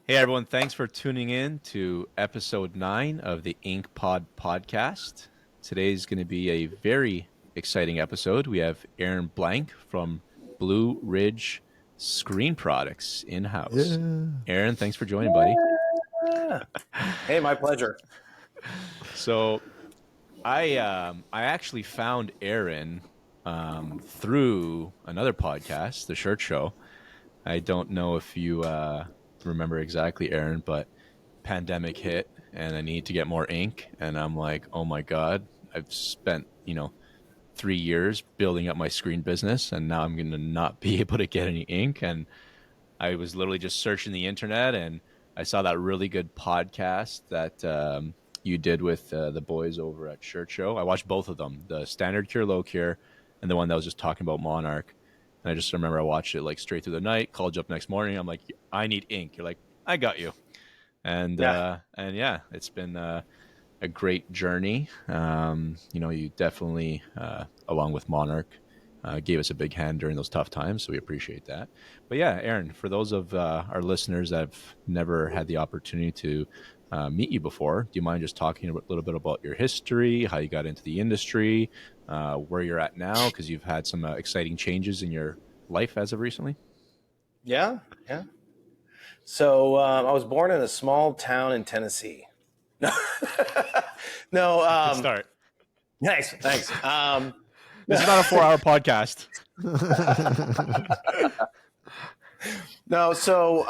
Hey everyone, thanks for tuning in to episode 9 of the Ink Pod podcast. Today's going to be a very exciting episode. We have Aaron Blank from Blue Ridge Screen Products in-house. Yeah. Aaron, thanks for joining, buddy. Hey, my pleasure. So I actually found Aaron through another podcast, The Shirt Show. I don't know if you remember exactly, Aaron, but pandemic hit and I need to get more ink. And I'm like, oh my God, I've spent, 3 years building up my screen business and now I'm going to not be able to get any ink. And I was literally just searching the internet and I saw that really good podcast that you did with the boys over at Shirt Show. I watched both of them, the standard cure, low cure, and the one that was just talking about Monarch. And I just remember I watched it like straight through the night, called you up next morning. I'm like, I need ink. You're like, I got you. And it's been a great journey. You definitely, along with Monarch, gave us a big hand during those tough times. So we appreciate that. But yeah, Aaron, for those of our listeners that have never had the opportunity to meet you before, do you mind just talking a little bit about your history, how you got into the industry, where you're at now? Because you've had some exciting changes in your life as of recently. Yeah. So I was born in a small town in Tennessee. No, Good start. Thanks. This is not a 4-hour podcast. No, so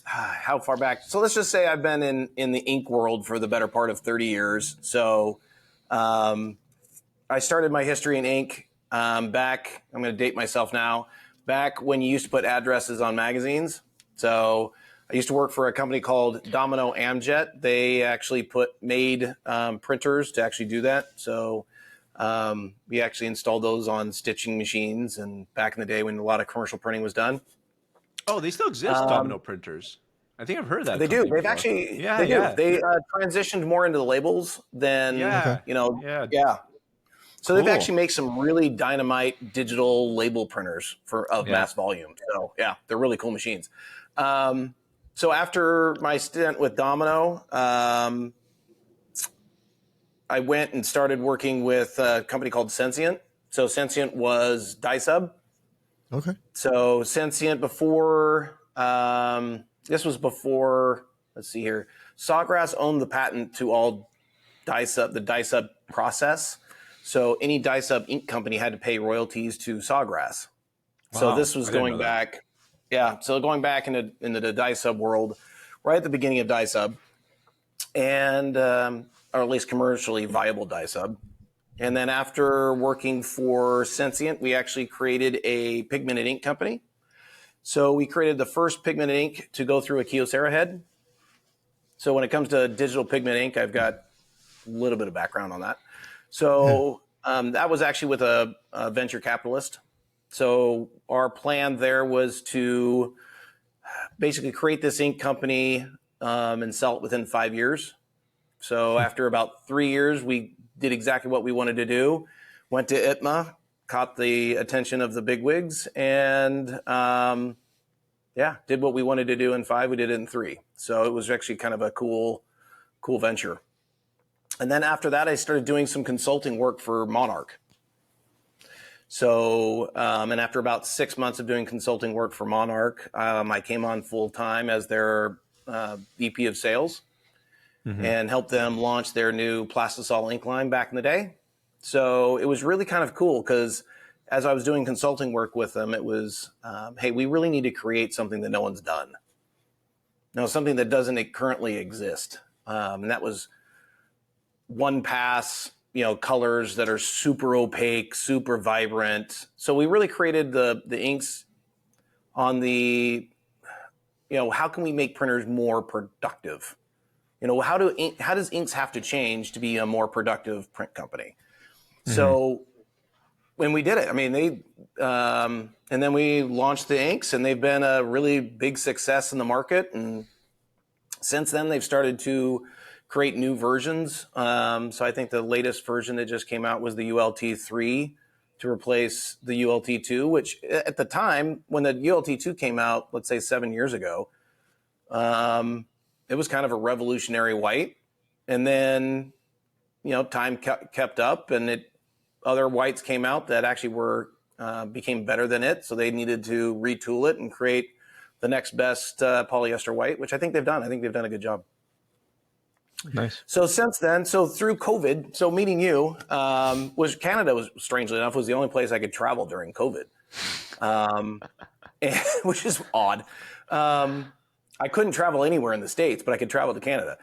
how far back? So let's just say I've been in the ink world for the better part of 30 years. So I started my history in ink back, I'm going to date myself now, back when you used to put addresses on magazines. So I used to work for a company called Domino Amjet. They actually made printers to actually do that. So we actually installed those on stitching machines, and back in the day when a lot of commercial printing was done. Oh, they still exist, Domino printers. I think I've heard that. They do. They've before. actually, yeah, they do. yeah. They transitioned more into the labels than, Yeah. Yeah. So they've actually made some really dynamite digital label printers of mass volume. So yeah, they're really cool machines. So after my stint with Domino, I went and started working with a company called Sensient. So Sensient was Dye-Sub. Okay. So Sensient before, this was before, let's see here, Sawgrass owned the patent to all Dye-Sub, the Dye-Sub process. So any Dye-Sub ink company had to pay royalties to Sawgrass. Wow. So this was going back, so going back into the Dye-Sub world, right at the beginning of Dye-Sub, and or at least commercially viable Dye-Sub. And then after working for Sensient, we actually created a pigmented ink company. So we created the first pigmented ink to go through a Kyocera head. So when it comes to digital pigment ink, I've got a little bit of background on that. So that was actually with a venture capitalist. So our plan there was to basically create this ink company and sell it within 5 years. So after about 3 years, we did exactly what we wanted to do. Went to ITMA, caught the attention of the bigwigs, and did what we wanted to do in 5. We did it in 3. So it was actually kind of a cool venture. And then after that, I started doing some consulting work for Monarch. So, and after about 6 months of doing consulting work for Monarch, I came on full time as their VP of sales. Mm-hmm. And helped them launch their new Plastisol ink line back in the day. So it was really kind of cool because as I was doing consulting work with them, it was, hey, we really need to create something that no one's done. Something that doesn't currently exist. And that was one pass, colors that are super opaque, super vibrant. So we really created the inks on the, how can we make printers more productive? How does inks have to change to be a more productive print company? Mm-hmm. So when we did it, and then we launched the inks, and they've been a really big success in the market. And since then, they've started to create new versions. So I think the latest version that just came out was the ULT3 to replace the ULT2, which at the time when the ULT2 came out, let's say 7 years ago, It was kind of a revolutionary white. And then, time kept up, and other whites came out that actually became better than it. So they needed to retool it and create the next best polyester white, which I think they've done. I think they've done a good job. Nice. So since then, through COVID, meeting you, Canada was, strangely enough, was the only place I could travel during COVID, which is odd. I couldn't travel anywhere in the States, but I could travel to Canada.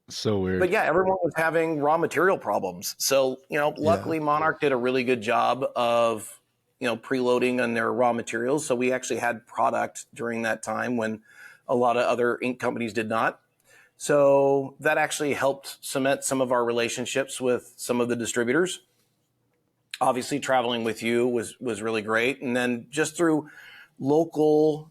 So weird. But yeah, everyone was having raw material problems. So, luckily Monarch did a really good job of, preloading on their raw materials. So we actually had product during that time when a lot of other ink companies did not. So that actually helped cement some of our relationships with some of the distributors. Obviously, traveling with you was really great. And then just through local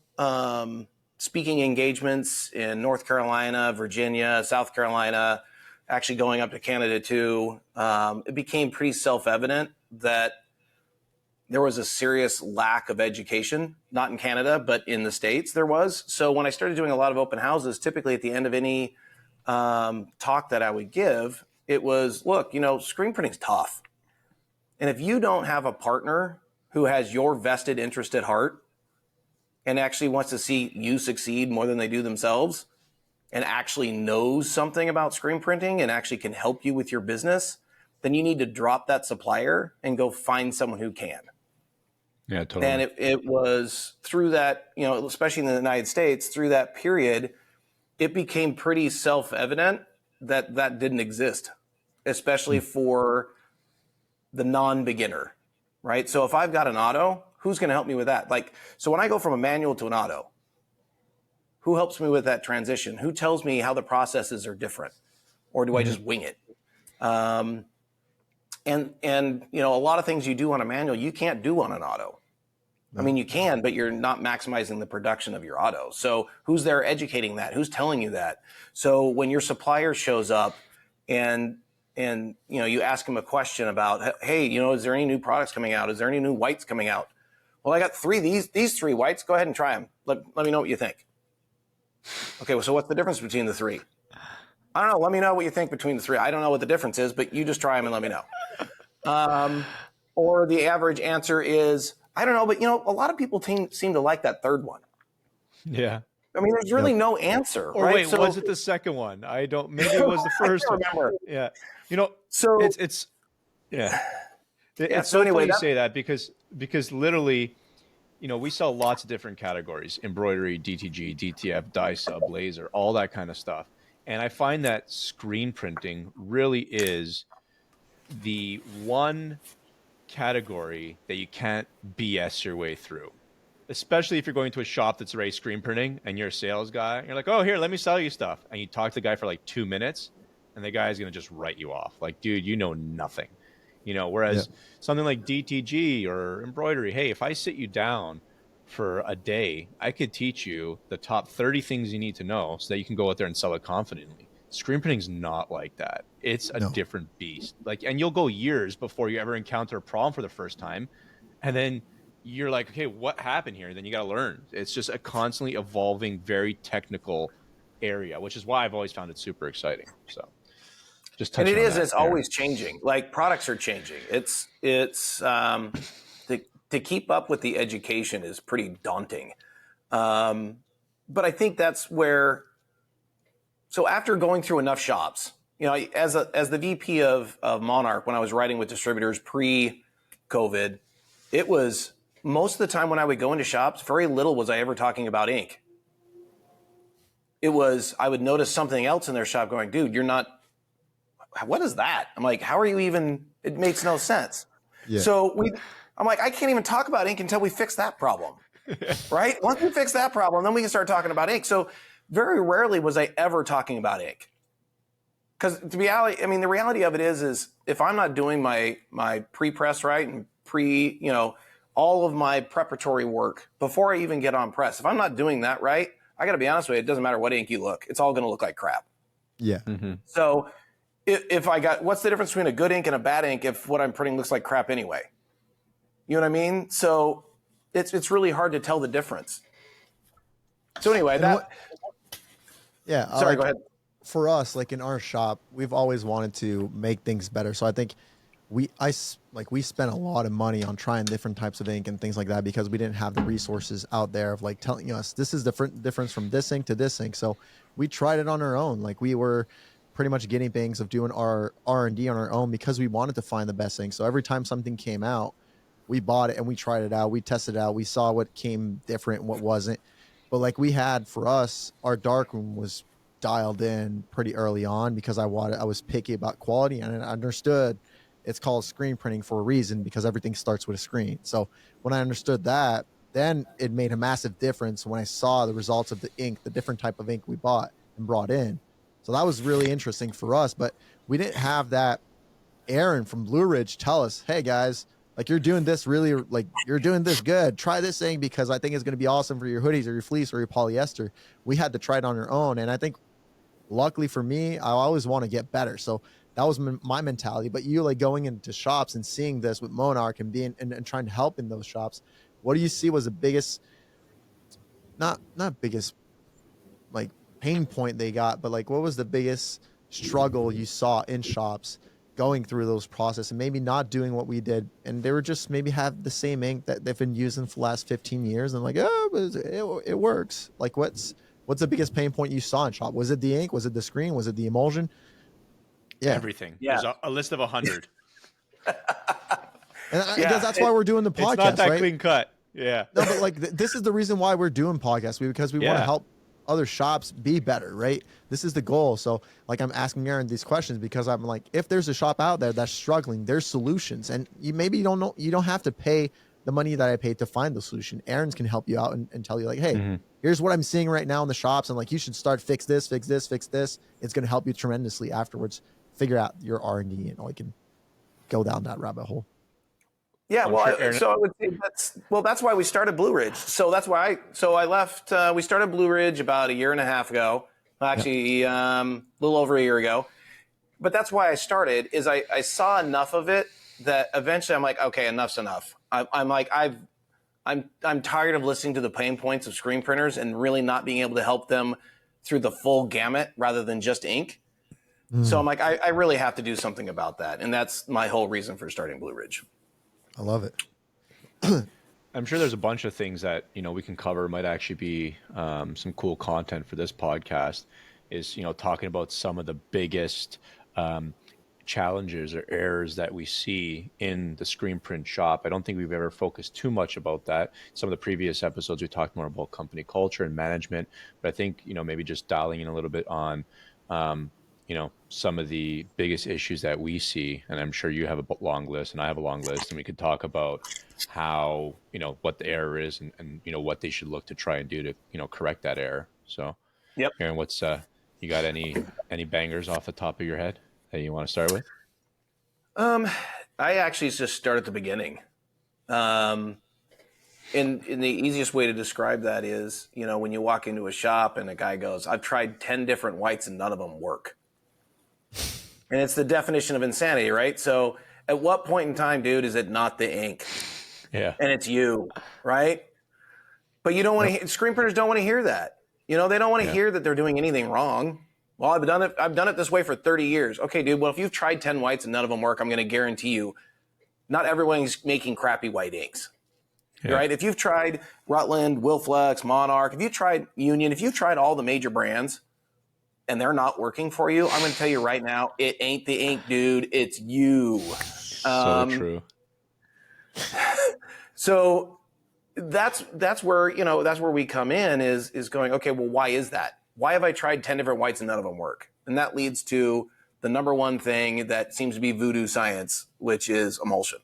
speaking engagements in North Carolina, Virginia, South Carolina, actually going up to Canada too, it became pretty self-evident that there was a serious lack of education, not in Canada, but in the States there was. So when I started doing a lot of open houses, typically at the end of any talk that I would give, it was, look, screen printing's tough. And if you don't have a partner who has your vested interest at heart and actually wants to see you succeed more than they do themselves and actually knows something about screen printing and actually can help you with your business, then you need to drop that supplier and go find someone who can. Yeah, totally. And it was through that, especially in the United States, through that period, it became pretty self-evident that didn't exist, especially for the non-beginner, right? So if I've got an auto, who's going to help me with that? So when I go from a manual to an auto, who helps me with that transition? Who tells me how the processes are different? Or do I just wing it? And a lot of things you do on a manual, you can't do on an auto. I mean, you can, but you're not maximizing the production of your auto. So who's there educating that? Who's telling you that? So when your supplier shows up and you ask him a question about, hey, is there any new products coming out? Is there any new whites coming out? Well, I got these three whites. Go ahead and try them. Let me know what you think. Okay, well, so what's the difference between the three? I don't know. Let me know what you think between the three. I don't know what the difference is, but you just try them and let me know. Or the average answer is, I don't know, but a lot of people seem to like that third one. Yeah. I mean, there's really no answer. Or right? wait, was it the second one? I don't. Maybe it was the first one. Remember. Yeah. So it's yeah. It's so so anyway, funny you say that because literally, we sell lots of different categories: embroidery, DTG, DTF, dye sub, laser, all that kind of stuff. And I find that screen printing really is the one category that you can't BS your way through, especially if you're going to a shop that's already screen printing and you're a sales guy. And you're like, oh, here, let me sell you stuff. And you talk to the guy for like 2 minutes and the guy's going to just write you off. Like, dude, you know nothing. Whereas something like DTG or embroidery, hey, if I sit you down for a day, I could teach you the top 30 things you need to know so that you can go out there and sell it confidently. Screen printing's not like that. It's a different beast. And you'll go years before you ever encounter a problem for the first time. And then you're like, okay, what happened here? Then you got to learn. It's just a constantly evolving, very technical area, which is why I've always found it super exciting. So just touching on that. It's always changing. Like, products are changing. It's to keep up with the education is pretty daunting. But I think that's where, so after going through enough shops, as the VP of Monarch, when I was writing with distributors pre-COVID, it was most of the time when I would go into shops, very little was I ever talking about ink. It was, I would notice something else in their shop going, dude, what is that? I'm like, how are you even, it makes no sense. Yeah. So I'm like, I can't even talk about ink until we fix that problem, right? Once we fix that problem, then we can start talking about ink. So very rarely was I ever talking about ink. Because the reality of it is if I'm not doing my pre-press right and all of my preparatory work before I even get on press, if I'm not doing that right, I got to be honest with you, it doesn't matter what ink you look. It's all going to look like crap. Yeah. Mm-hmm. So if what's the difference between a good ink and a bad ink if what I'm printing looks like crap anyway? You know what I mean? So it's really hard to tell the difference. So anyway, And what? Yeah, sorry, go ahead. For us, like in our shop, we've always wanted to make things better. So I think we spent a lot of money on trying different types of ink and things like that because we didn't have the resources out there of like telling us this is difference from this ink to this ink. So we tried it on our own. Like we were pretty much guinea pigs of doing our R&D on our own because we wanted to find the best ink. So every time something came out, we bought it and we tried it out. We tested it out. We saw what came different, what wasn't. But like we had for us, our darkroom was dialed in pretty early on because I was picky about quality and I understood it's called screen printing for a reason because everything starts with a screen. So when I understood that, then it made a massive difference when I saw the results of the ink, the different type of ink we bought and brought in. So that was really interesting for us, but we didn't have that Aaron from Blue Ridge tell us, hey guys, like you're doing this really, like you're doing this good. Try this thing because I think it's going to be awesome for your hoodies or your fleece or your polyester. We had to try it on our own. And I think luckily for me, I always want to get better. So that was my mentality. But you like going into shops and seeing this with Monarch and being and trying to help in those shops. What do you see was the biggest, not biggest, like pain point they got, but like what was the biggest struggle you saw in shops going through those process and maybe not doing what we did, and they were just maybe have the same ink that they've been using for the last 15 years and like, oh, it works. Like what's the biggest pain point you saw in shop? Was it the ink? Was it the screen? Was it the emulsion? Yeah, everything. Yeah. There's a list of 100. And I guess that's why we're doing the podcast. It's not that right? clean cut. Yeah. No, but like this is the reason why we're doing podcasts because we want to help other shops be better, right? This is the goal. So like I'm asking Aaron these questions because I'm like, if there's a shop out there that's struggling, there's solutions. And you don't know, you don't have to pay the money that I paid to find the solution. Aaron's can help you out and tell you like, hey, here's what I'm seeing right now in the shops. And like, you should start fix this, fix this, fix this. It's going to help you tremendously afterwards. Figure out your R&D and all you can go down that rabbit hole. Yeah, so I would say that's why we started Blue Ridge. So that's why I left. We started Blue Ridge about a year and a half ago. Actually, a little over a year ago. But that's why I started. Is I saw enough of it that eventually I'm like, okay, enough's enough. I'm tired of listening to the pain points of screen printers and really not being able to help them through the full gamut rather than just ink. So I'm like, I really have to do something about that, and that's my whole reason for starting Blue Ridge. I love it. I'm sure there's a bunch of things that we can cover. Might actually be some cool content for this podcast. Is talking about some of the biggest challenges or errors that we see in the screen print shop. I don't think we've ever focused too much about that. Some of the previous episodes we talked more about company culture and management, but I think maybe just dialing in a little bit on some of the biggest issues that we see, and I'm sure you have a long list and I have a long list, and we could talk about how, what the error is and what they should look to try and do to, correct that error. So, yep. Aaron, what's, you got any bangers off the top of your head that you want to start with? I actually just start at the beginning. And the easiest way to describe that is, when you walk into a shop and a guy goes, I've tried 10 different whites and none of them work. And it's the definition of insanity, right? So at what point in time, dude, is it not the ink? Yeah. And it's you, right? But you don't want to, screen printers don't want to hear that. They don't want to hear that they're doing anything wrong. Well, I've done it this way for 30 years. Okay, dude, well, if you've tried 10 whites and none of them work, I'm going to guarantee you not everyone's making crappy white inks. Yeah. Right? If you've tried Rutland, Wilflex, Monarch, if you tried Union, if you've tried all the major brands and they're not working for you, I'm going to tell you right now, it ain't the ink, dude. It's you. So true. So that's where, that's where we come in is going, okay, well, why is that? Why have I tried 10 different whites and none of them work? And that leads to the number one thing that seems to be voodoo science, which is emulsion.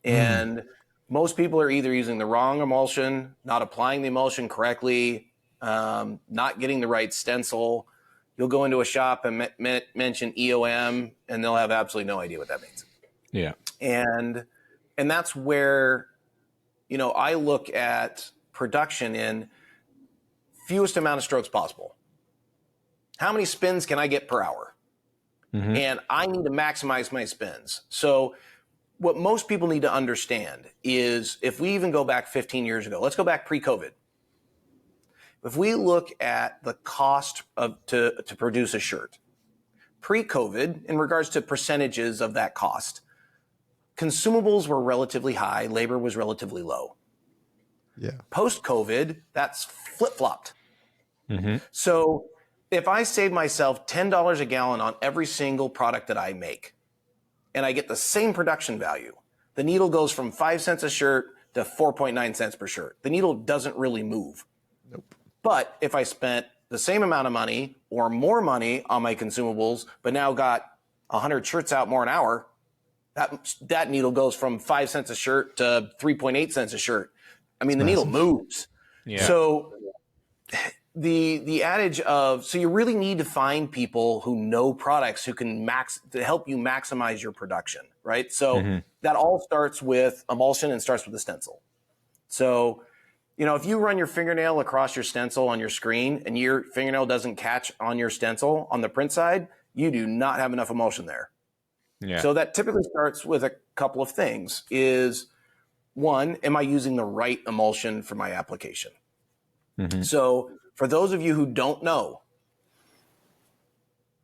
And most people are either using the wrong emulsion, not applying the emulsion correctly, not getting the right stencil. You'll go into a shop and mention EOM, and they'll have absolutely no idea what that means. Yeah. And that's where, I look at production in fewest amount of strokes possible. How many spins can I get per hour? And I need to maximize my spins. So what most people need to understand is if we even go back 15 years ago, let's go back pre-COVID. if we look at the cost to produce a shirt, pre-COVID, in regards to percentages of that cost, consumables were relatively high, labor was relatively low. Yeah. Post-COVID, that's flip-flopped. Mm-hmm. So if I save myself $10 a gallon on every single product that I make, and I get the same production value, the needle goes from 5 cents a shirt to 4.9 cents per shirt. The needle doesn't really move. Nope. But if I spent the same amount of money or more money on my consumables, but now got 100 shirts out more an hour, that needle goes from 5 cents a shirt to 3.8 cents a shirt. I mean, the needle moves. Yeah. So the adage of, so you really need to find people who know products who can to help you maximize your production, right? So that all starts with emulsion and starts with the stencil. So, if you run your fingernail across your stencil on your screen and your fingernail doesn't catch on your stencil on the print side, you do not have enough emulsion there. Yeah. So that typically starts with a couple of things. Is one, am I using the right emulsion for my application? Mm-hmm. So for those of you who don't know,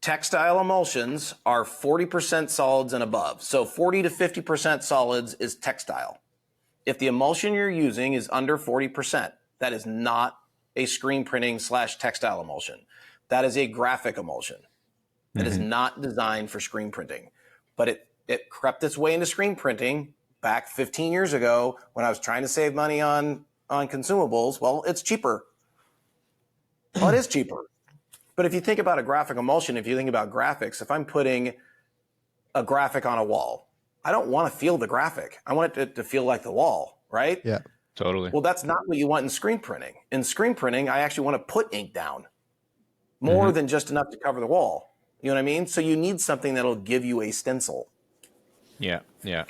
textile emulsions are 40% solids and above. So 40 to 50% solids is textile. If the emulsion you're using is under 40%, that is not a screen printing / textile emulsion. That is a graphic emulsion. That is not designed for screen printing. But it crept its way into screen printing back 15 years ago when I was trying to save money on consumables. Well, it's cheaper. Well, it is cheaper. But if you think about a graphic emulsion, if you think about graphics, if I'm putting a graphic on a wall, I don't want to feel the graphic. I want it to feel like the wall, right? Yeah. Totally. Well, that's not what you want in screen printing. In screen printing, I actually want to put ink down more than just enough to cover the wall. You know what I mean? So you need something that'll give you a stencil. Yeah. Yeah.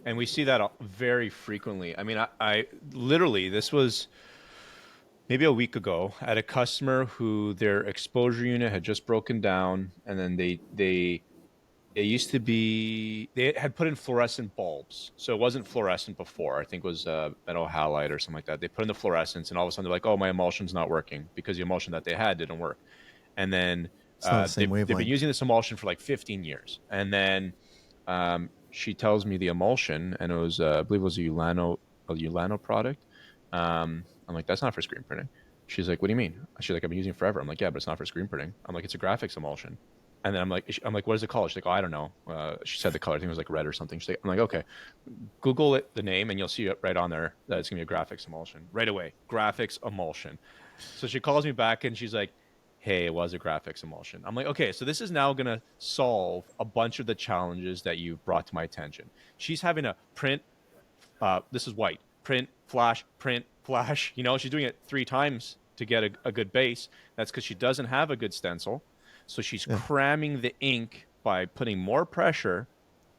And we see that very frequently. I mean, I literally, this was maybe a week ago at a customer who their exposure unit had just broken down, and then they used to be, they had put in fluorescent bulbs. So it wasn't fluorescent before. I think it was metal halide or something like that. They put in the fluorescence, and all of a sudden they're like, oh, my emulsion's not working, because the emulsion that they had didn't work. And then they've been using this emulsion for like 15 years. And then she tells me the emulsion, and it was, I believe it was a Ulano product. I'm like, that's not for screen printing. She's like, what do you mean? She's like, I've been using it forever. I'm like, yeah, but it's not for screen printing. I'm like, it's a graphics emulsion. And then I'm like, what is it called? She's like, oh, I don't know. She said the color. I think it was like red or something. She's like, I'm like, okay, Google it, the name, and you'll see it right on there that it's gonna be a graphics emulsion right away. Graphics emulsion. So she calls me back and she's like, hey, it was a graphics emulsion. I'm like, okay, so this is now gonna solve a bunch of the challenges that you've brought to my attention. She's having a print. This is white. Print, flash, print, flash. She's doing it 3 times to get a good base. That's because she doesn't have a good stencil. So she's cramming the ink by putting more pressure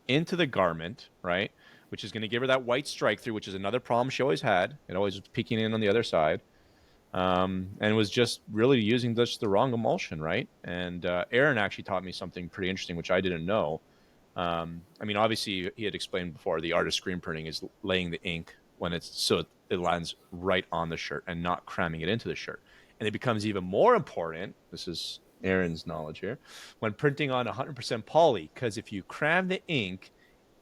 into the garment, right? Which is going to give her that white strike through, which is another problem she always had. It always was peeking in on the other side. And it was just really using just the wrong emulsion, right? And Aaron actually taught me something pretty interesting, which I didn't know. I mean, obviously, he had explained before, the art of screen printing is laying the ink when it lands right on the shirt and not cramming it into the shirt. And it becomes even more important, this is Aaron's knowledge here, when printing on 100% poly, because if you cram the ink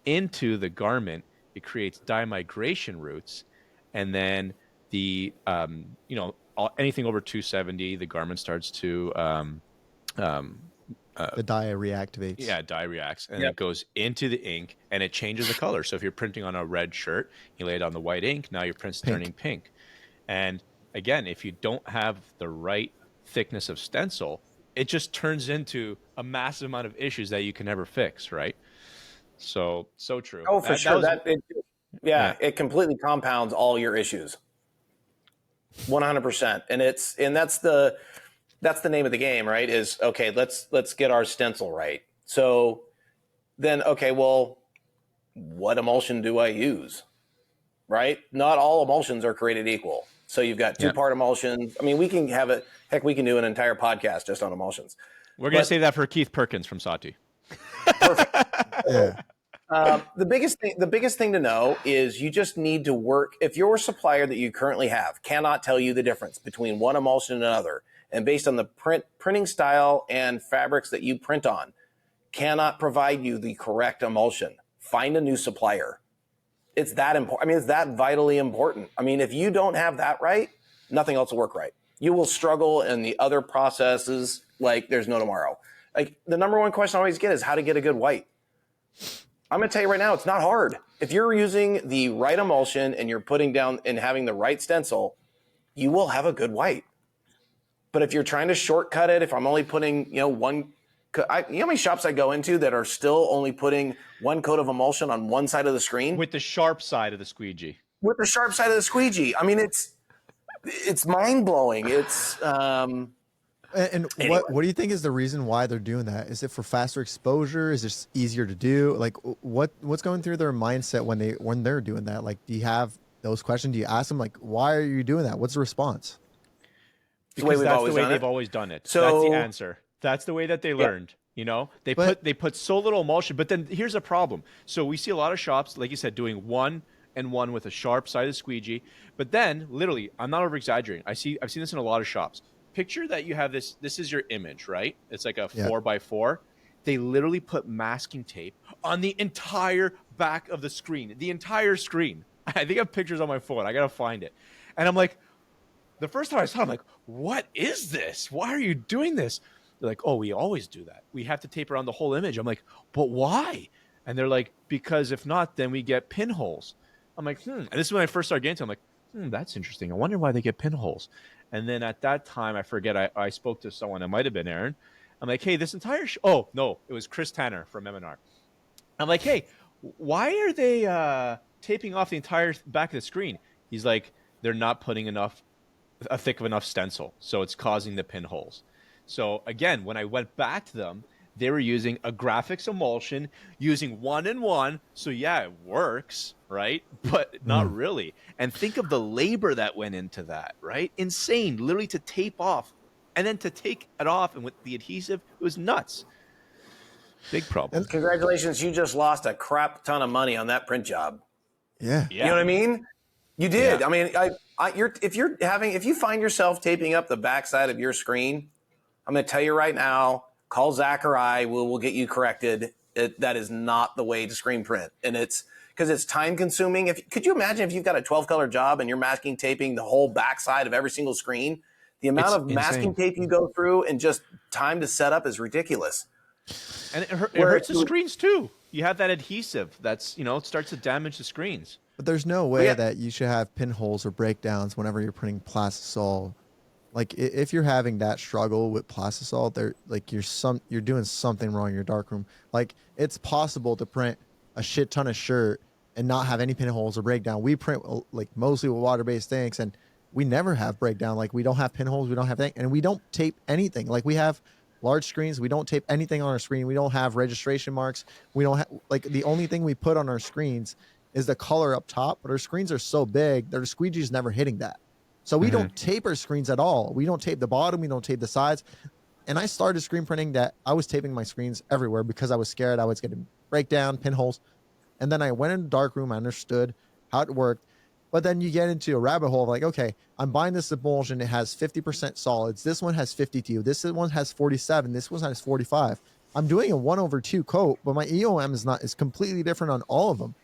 into the garment, it creates dye migration routes, and then the anything over 270, the garment starts to the dye reactivates. Yeah, dye reacts, and it goes into the ink, and it changes the color. So if you're printing on a red shirt, you lay it on the white ink, now your print's turning pink. And again, if you don't have the right thickness of stencil, it just turns into a massive amount of issues that you can never fix, right? So true. Oh, for sure. It completely compounds all your issues. 100%. And that's the name of the game, right? Is, okay, let's get our stencil right. So then, okay, well, what emulsion do I use? Right? Not all emulsions are created equal. So you've got 2-part emulsions. I mean, we can do an entire podcast just on emulsions. We're going to save that for Keith Perkins from Sati. Perfect. Yeah. The biggest thing to know is you just need to work. If your supplier that you currently have cannot tell you the difference between one emulsion and another, and based on the printing style and fabrics that you print on, cannot provide you the correct emulsion, find a new supplier. It's that important. I mean, it's that vitally important. I mean, if you don't have that right, nothing else will work right. You will struggle in the other processes like there's no tomorrow. Like the number one question I always get is how to get a good white. I'm going to tell you right now, it's not hard. If you're using the right emulsion and you're putting down and having the right stencil, you will have a good white. But if you're trying to shortcut it, if I'm only putting, one, you know how many shops I go into that are still only putting one coat of emulsion on one side of the screen? With the sharp side of the squeegee. With the sharp side of the squeegee. I mean, it's mind-blowing. It's anyway. What do you think is the reason why they're doing that? Is it for faster exposure? Is it easier to do? Like what's going through their mindset when they're doing that? Like, do you have those questions? Do you ask them like, why are you doing that? What's the response? Because that's the way they've always done it. So that's the answer. That's the way that they learned. You know, they put so little emulsion. But then here's a problem. So we see a lot of shops, like you said, doing one and one with a sharp side of squeegee. But then, literally, I'm not over exaggerating. I've seen this in a lot of shops. Picture that you have this. This is your image, right? It's like a 4x4. They literally put masking tape on the entire back of the screen, the entire screen. I think I have pictures on my phone. I gotta find it. And I'm like, the first time I saw it, I'm like, what is this? Why are you doing this? They're like, oh, we always do that. We have to tape around the whole image. I'm like, but why? And they're like, because if not, then we get pinholes. I'm like, And this is when I first started getting to it. I'm like, that's interesting. I wonder why they get pinholes. And then at that time, I forget, I spoke to someone. It might have been Aaron. I'm like, hey, this entire oh, no, it was Chris Tanner from M&R. I'm like, hey, why are they taping off the entire back of the screen? He's like, they're not putting a thick of enough stencil, so it's causing the pinholes. So again, when I went back to them, they were using a graphics emulsion, using 1-in-1. So yeah, it works, right? But not really. And think of the labor that went into that, right? Insane, literally to tape off and then to take it off. And with the adhesive, it was nuts. Big problem. Congratulations, you just lost a crap ton of money on that print job. Yeah. You know what I mean? You did. Yeah. I mean, if you find yourself taping up the backside of your screen, I'm going to tell you right now, call Zach or I. We'll get you corrected. That is not the way to screen print, and it's because it's time consuming. Could you imagine if you've got a 12-color job and you're masking taping the whole backside of every single screen? The amount of masking tape you go through and just time to set up is ridiculous. And it hurts the screens too. You have that adhesive that's, it starts to damage the screens. But there's no way that you should have pinholes or breakdowns whenever you're printing plastisol. Like if you're having that struggle with plastisol, you're doing something wrong in your darkroom. Like it's possible to print a shit ton of shirt and not have any pinholes or breakdown. We print like mostly with water-based inks, and we never have breakdown. Like we don't have pinholes, we don't have anything, and we don't tape anything. Like we have large screens, we don't tape anything on our screen. We don't have registration marks. We don't have the only thing we put on our screens is the color up top, but our screens are so big that our squeegee's never hitting that. So we don't tape our screens at all. We don't tape the bottom. We don't tape the sides. And I started screen printing that I was taping my screens everywhere because I was scared I was going to break down, pinholes. And then I went into the darkroom. I understood how it worked. But then you get into a rabbit hole of like, okay, I'm buying this emulsion. It has 50% solids. This one has 52. This one has 47. This one has 45. I'm doing a 1/2 coat, but my EOM is completely different on all of them.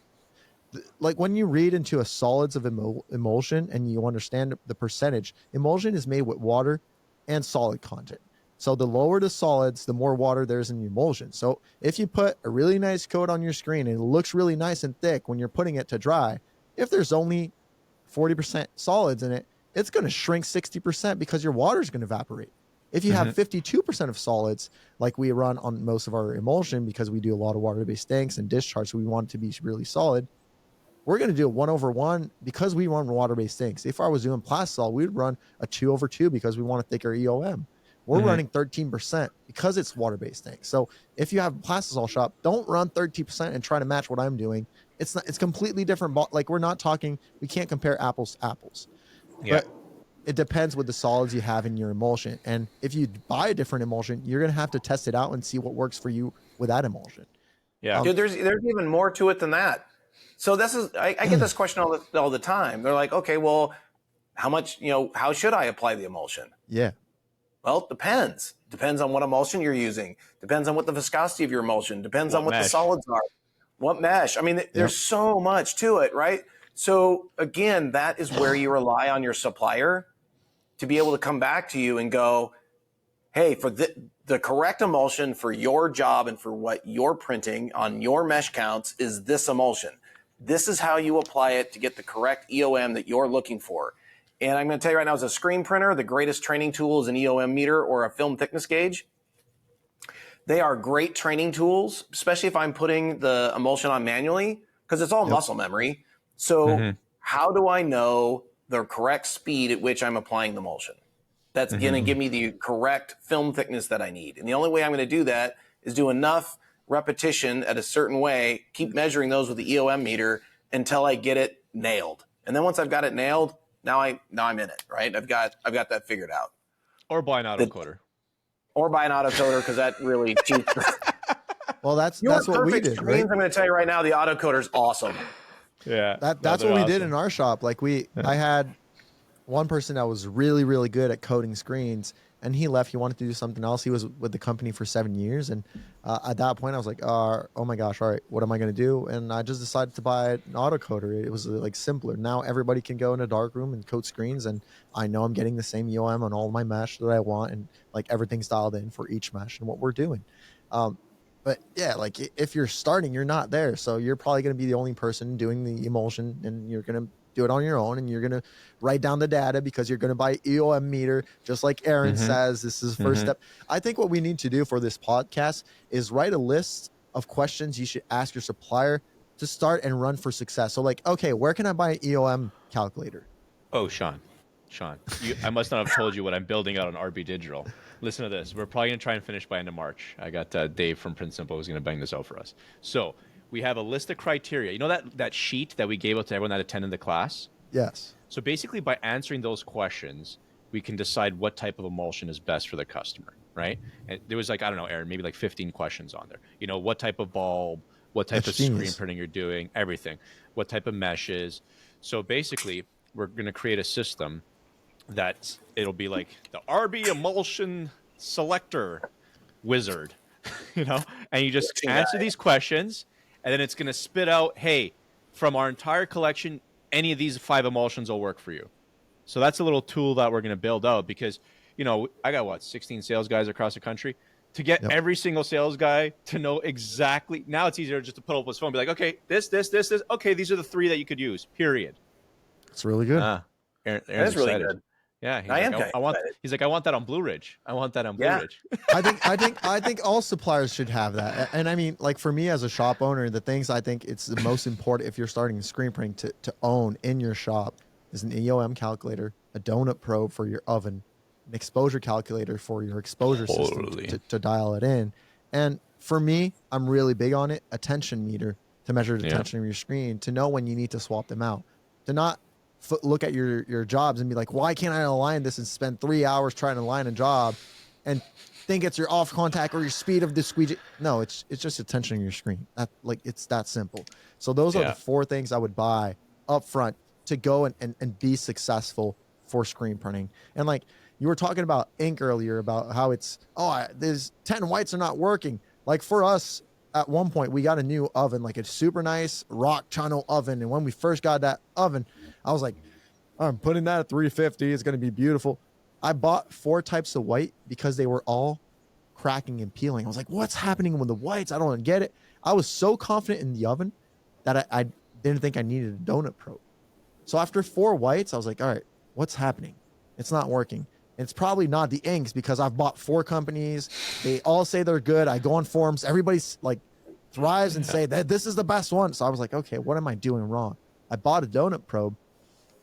Like when you read into a solids of emulsion and you understand the percentage, emulsion is made with water and solid content. So the lower the solids, the more water there's in the emulsion. So if you put a really nice coat on your screen and it looks really nice and thick when you're putting it to dry, if there's only 40% solids in it, it's going to shrink 60% because your water is going to evaporate. If you have 52% of solids, like we run on most of our emulsion because we do a lot of water-based inks and discharge, so we want it to be really solid, we're going to do a 1/1 because we run water-based inks. If I was doing plastisol, we'd run a 2/2 because we want a thicker EOM. We're running 13% because it's water-based ink. So if you have a plastisol shop, don't run 13% and try to match what I'm doing. It's completely different. Like we can't compare apples to apples. Yeah. But it depends with the solids you have in your emulsion. And if you buy a different emulsion, you're going to have to test it out and see what works for you with that emulsion. Yeah. Dude, there's even more to it than that. So this is I get this question all the time. They're like, okay, well, how much, how should I apply the emulsion? Yeah. Well, it depends. Depends on what emulsion you're using. Depends on what the viscosity of your emulsion. Depends on what the solids are. What mesh. I mean, there's so much to it, right? So again, that is where you rely on your supplier to be able to come back to you and go, hey, for the correct emulsion for your job and for what you're printing on your mesh counts is this emulsion. This is how you apply it to get the correct EOM that you're looking for. And I'm going to tell you right now, as a screen printer, the greatest training tool is an EOM meter or a film thickness gauge. They are great training tools, especially if I'm putting the emulsion on manually, because it's all muscle memory. So how do I know the correct speed at which I'm applying the emulsion? That's going to give me the correct film thickness that I need. And the only way I'm going to do that is do enough repetition at a certain way, keep measuring those with the EOM meter until I get it nailed. And then once I've got it nailed, now I'm in it, right? I've got that figured out. Or buy an autocoder. Or buy an autocoder, because that really cheats. Well, that's what we did, right? I'm going to tell you right now, the autocoder is awesome. Yeah. That's what we did in our shop. Like I had one person that was really, really good at coding screens, and he left. He wanted to do something else. He was with the company for 7 years. And at that point I was like, oh my gosh, all right, what am I going to do? And I just decided to buy an autocoder. It was like simpler. Now everybody can go in a dark room and code screens. And I know I'm getting the same EOM on all my mesh that I want. And like everything's dialed in for each mesh and what we're doing. But yeah, like if you're starting, you're not there. So you're probably going to be the only person doing the emulsion, and you're going to do it on your own, and you're going to write down the data because you're going to buy EOM meter, just like Aaron says. This is the first step. I think what we need to do for this podcast is write a list of questions you should ask your supplier to start and run for success. So like, okay, where can I buy an EOM calculator? Oh, Sean, I must not have told you what I'm building out on RB Digital. Listen to this. We're probably going to try and finish by end of March. I got Dave from Print Simple who's going to bang this out for us. So we have a list of criteria. You know that sheet that we gave out to everyone that attended the class? Yes. So basically, by answering those questions, we can decide what type of emulsion is best for the customer, right? And there was like, I don't know, Aaron, maybe like 15 questions on there. You know, what type of bulb, what type of screen printing you're doing, everything, what type of meshes. So basically, we're going to create a system that it'll be like the RB emulsion selector wizard, you know, and you just answer these questions, and then it's going to spit out, hey, from our entire collection, any of these 5 emulsions will work for you. So that's a little tool that we're going to build out, because, you know, I got 16 sales guys across the country. To get every single sales guy to know exactly, now it's easier just to put up his phone and be like, okay, this. Okay, these are the 3 that you could use, period. It's really good. Aaron's That's really excited. good. Yeah, he's like, I want that on Blue Ridge. I want that on Blue Ridge. I think all suppliers should have that. And I mean, like for me as a shop owner, the things I think it's the most important if you're starting screen printing to own in your shop is an EOM calculator, a donut probe for your oven, an exposure calculator for your exposure system to dial it in. And for me, I'm really big on it, a tension meter to measure the tension of your screen, to know when you need to swap them out, to not look at your jobs and be like, why can't I align this, and spend 3 hours trying to align a job and think it's your off contact or your speed of the squeegee. No, it's just a tension in your screen. It's that simple. So those are the 4 things I would buy up front to go and be successful for screen printing. And like you were talking about ink earlier, about how it's, there's 10 whites are not working. Like for us, at one point we got a new oven, like a super nice rock channel oven. And when we first got that oven, I was like, I'm putting that at 350. It's going to be beautiful. I bought 4 types of white because they were all cracking and peeling. I was like, what's happening with the whites? I don't get it. I was so confident in the oven that I didn't think I needed a donut probe. So after 4 whites, I was like, all right, what's happening? It's not working. It's probably not the inks, because I've bought 4 companies. They all say they're good. I go on forums. Everybody's like thrives and say that this is the best one. So I was like, okay, what am I doing wrong? I bought a donut probe.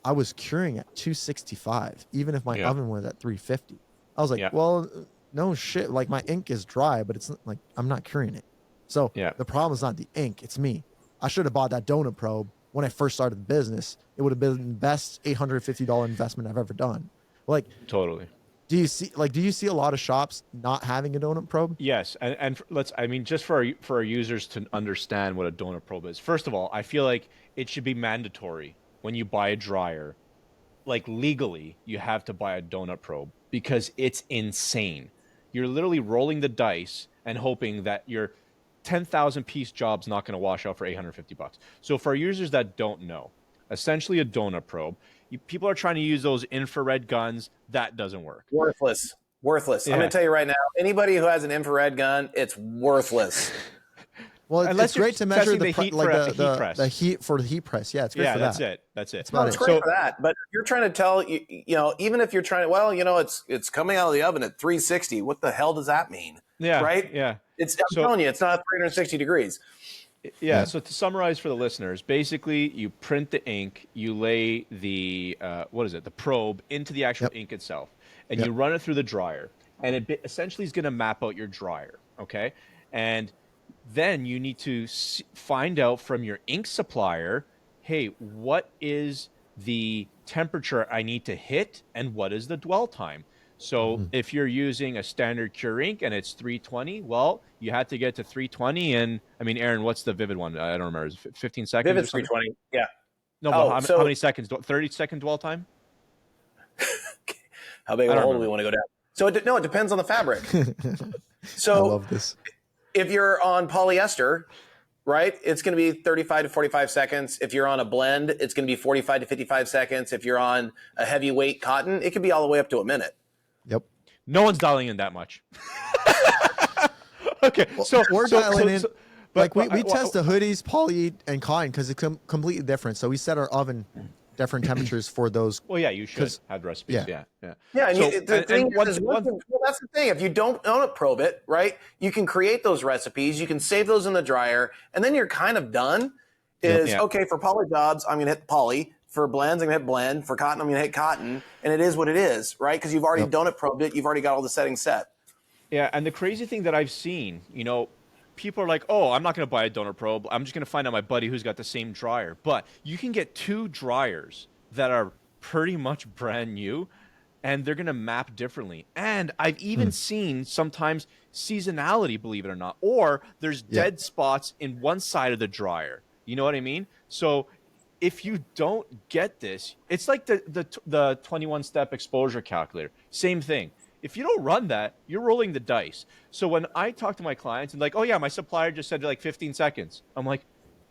I was curing at 265, even if my oven was at 350. I was like, well, no shit. Like my ink is dry, but it's not, like I'm not curing it. So the problem is not the ink. It's me. I should have bought that donut probe when I first started the business. It would have been the best $850 investment I've ever done. Like totally. do you see a lot of shops not having a donut probe? Yes, and I mean, just for our users to understand what a donut probe is. First of all, I feel like it should be mandatory when you buy a dryer, like legally, you have to buy a donut probe because it's insane. You're literally rolling the dice and hoping that your 10,000 piece job's not going to wash out for 850 bucks. So for our users that don't know, essentially a donut probe, people are trying to use those infrared guns. That doesn't work. Worthless. Worthless. Yeah. I'm going to tell you right now, anybody who has an infrared gun, it's worthless. Well, Unless it's great to measure testing the heat like for the heat press. the heat for the heat press. Yeah, it's great for that's that. it. That's it. about It's it. great for that. But if you're trying to tell, even if you're trying to, well, it's coming out of the oven at 360. What the hell does that mean? Yeah. Right? Yeah. I'm telling you, it's not 360 degrees. Yeah. So to summarize for the listeners, basically you print the ink, you lay the the probe into the actual ink itself, and you run it through the dryer, and it essentially is going to map out your dryer. Okay, and then you need to find out from your ink supplier, hey, what is the temperature I need to hit, and what is the dwell time? So if you're using a standard cure ink and it's 320, well, you had to get to 320. And I mean, Aaron, what's the Vivid one? I don't remember. Is it 15 seconds? Vivid's 320. Yeah. No, but how many seconds? 30-second dwell time? How big of a hole do we want to go down? So it depends on the fabric. So I love this. If you're on polyester, right, it's going to be 35 to 45 seconds. If you're on a blend, it's going to be 45 to 55 seconds. If you're on a heavyweight cotton, it could be all the way up to a minute. Yep. No one's dialing in that much. Okay, so we're dialing in. We test the hoodies, poly, and cotton because it's completely different. So we set our oven different temperatures for those. Well, yeah, you should have recipes. Yeah. And that's the thing. If you don't probe it, right, you can create those recipes. You can save those in the dryer, and then you're kind of done. Okay, for poly jobs, I'm going to hit poly. For blends, I'm going to hit blend. For cotton, I'm going to hit cotton. And it is what it is, right? Because you've already donut probed it. You've already got all the settings set. Yeah, and the crazy thing that I've seen, people are like, oh, I'm not going to buy a donut probe. I'm just going to find out my buddy who's got the same dryer. But you can get two dryers that are pretty much brand new, and they're going to map differently. And I've even seen sometimes seasonality, believe it or not, or there's dead spots in one side of the dryer. You know what I mean? So if you don't get this, it's like the 21-step exposure calculator. Same thing. If you don't run that, you're rolling the dice. So when I talk to my clients and like, oh yeah, my supplier just said like 15 seconds. I'm like,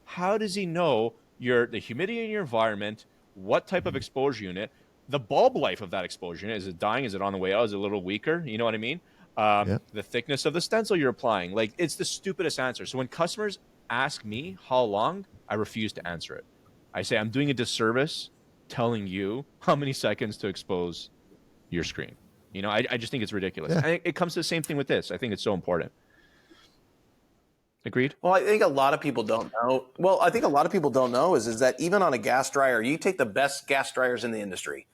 how does he know the humidity in your environment, what type of exposure unit, the bulb life of that exposure unit? Is it dying? Is it on the way out? Is it a little weaker? You know what I mean? The thickness of the stencil you're applying. Like, it's the stupidest answer. So when customers ask me how long, I refuse to answer it. I say, I'm doing a disservice telling you how many seconds to expose your screen. I just think it's ridiculous. Yeah. And it comes to the same thing with this. I think it's so important. Agreed? Well, I think a lot of people don't know. Well, I think a lot of people don't know is that even on a gas dryer, you take the best gas dryers in the industry.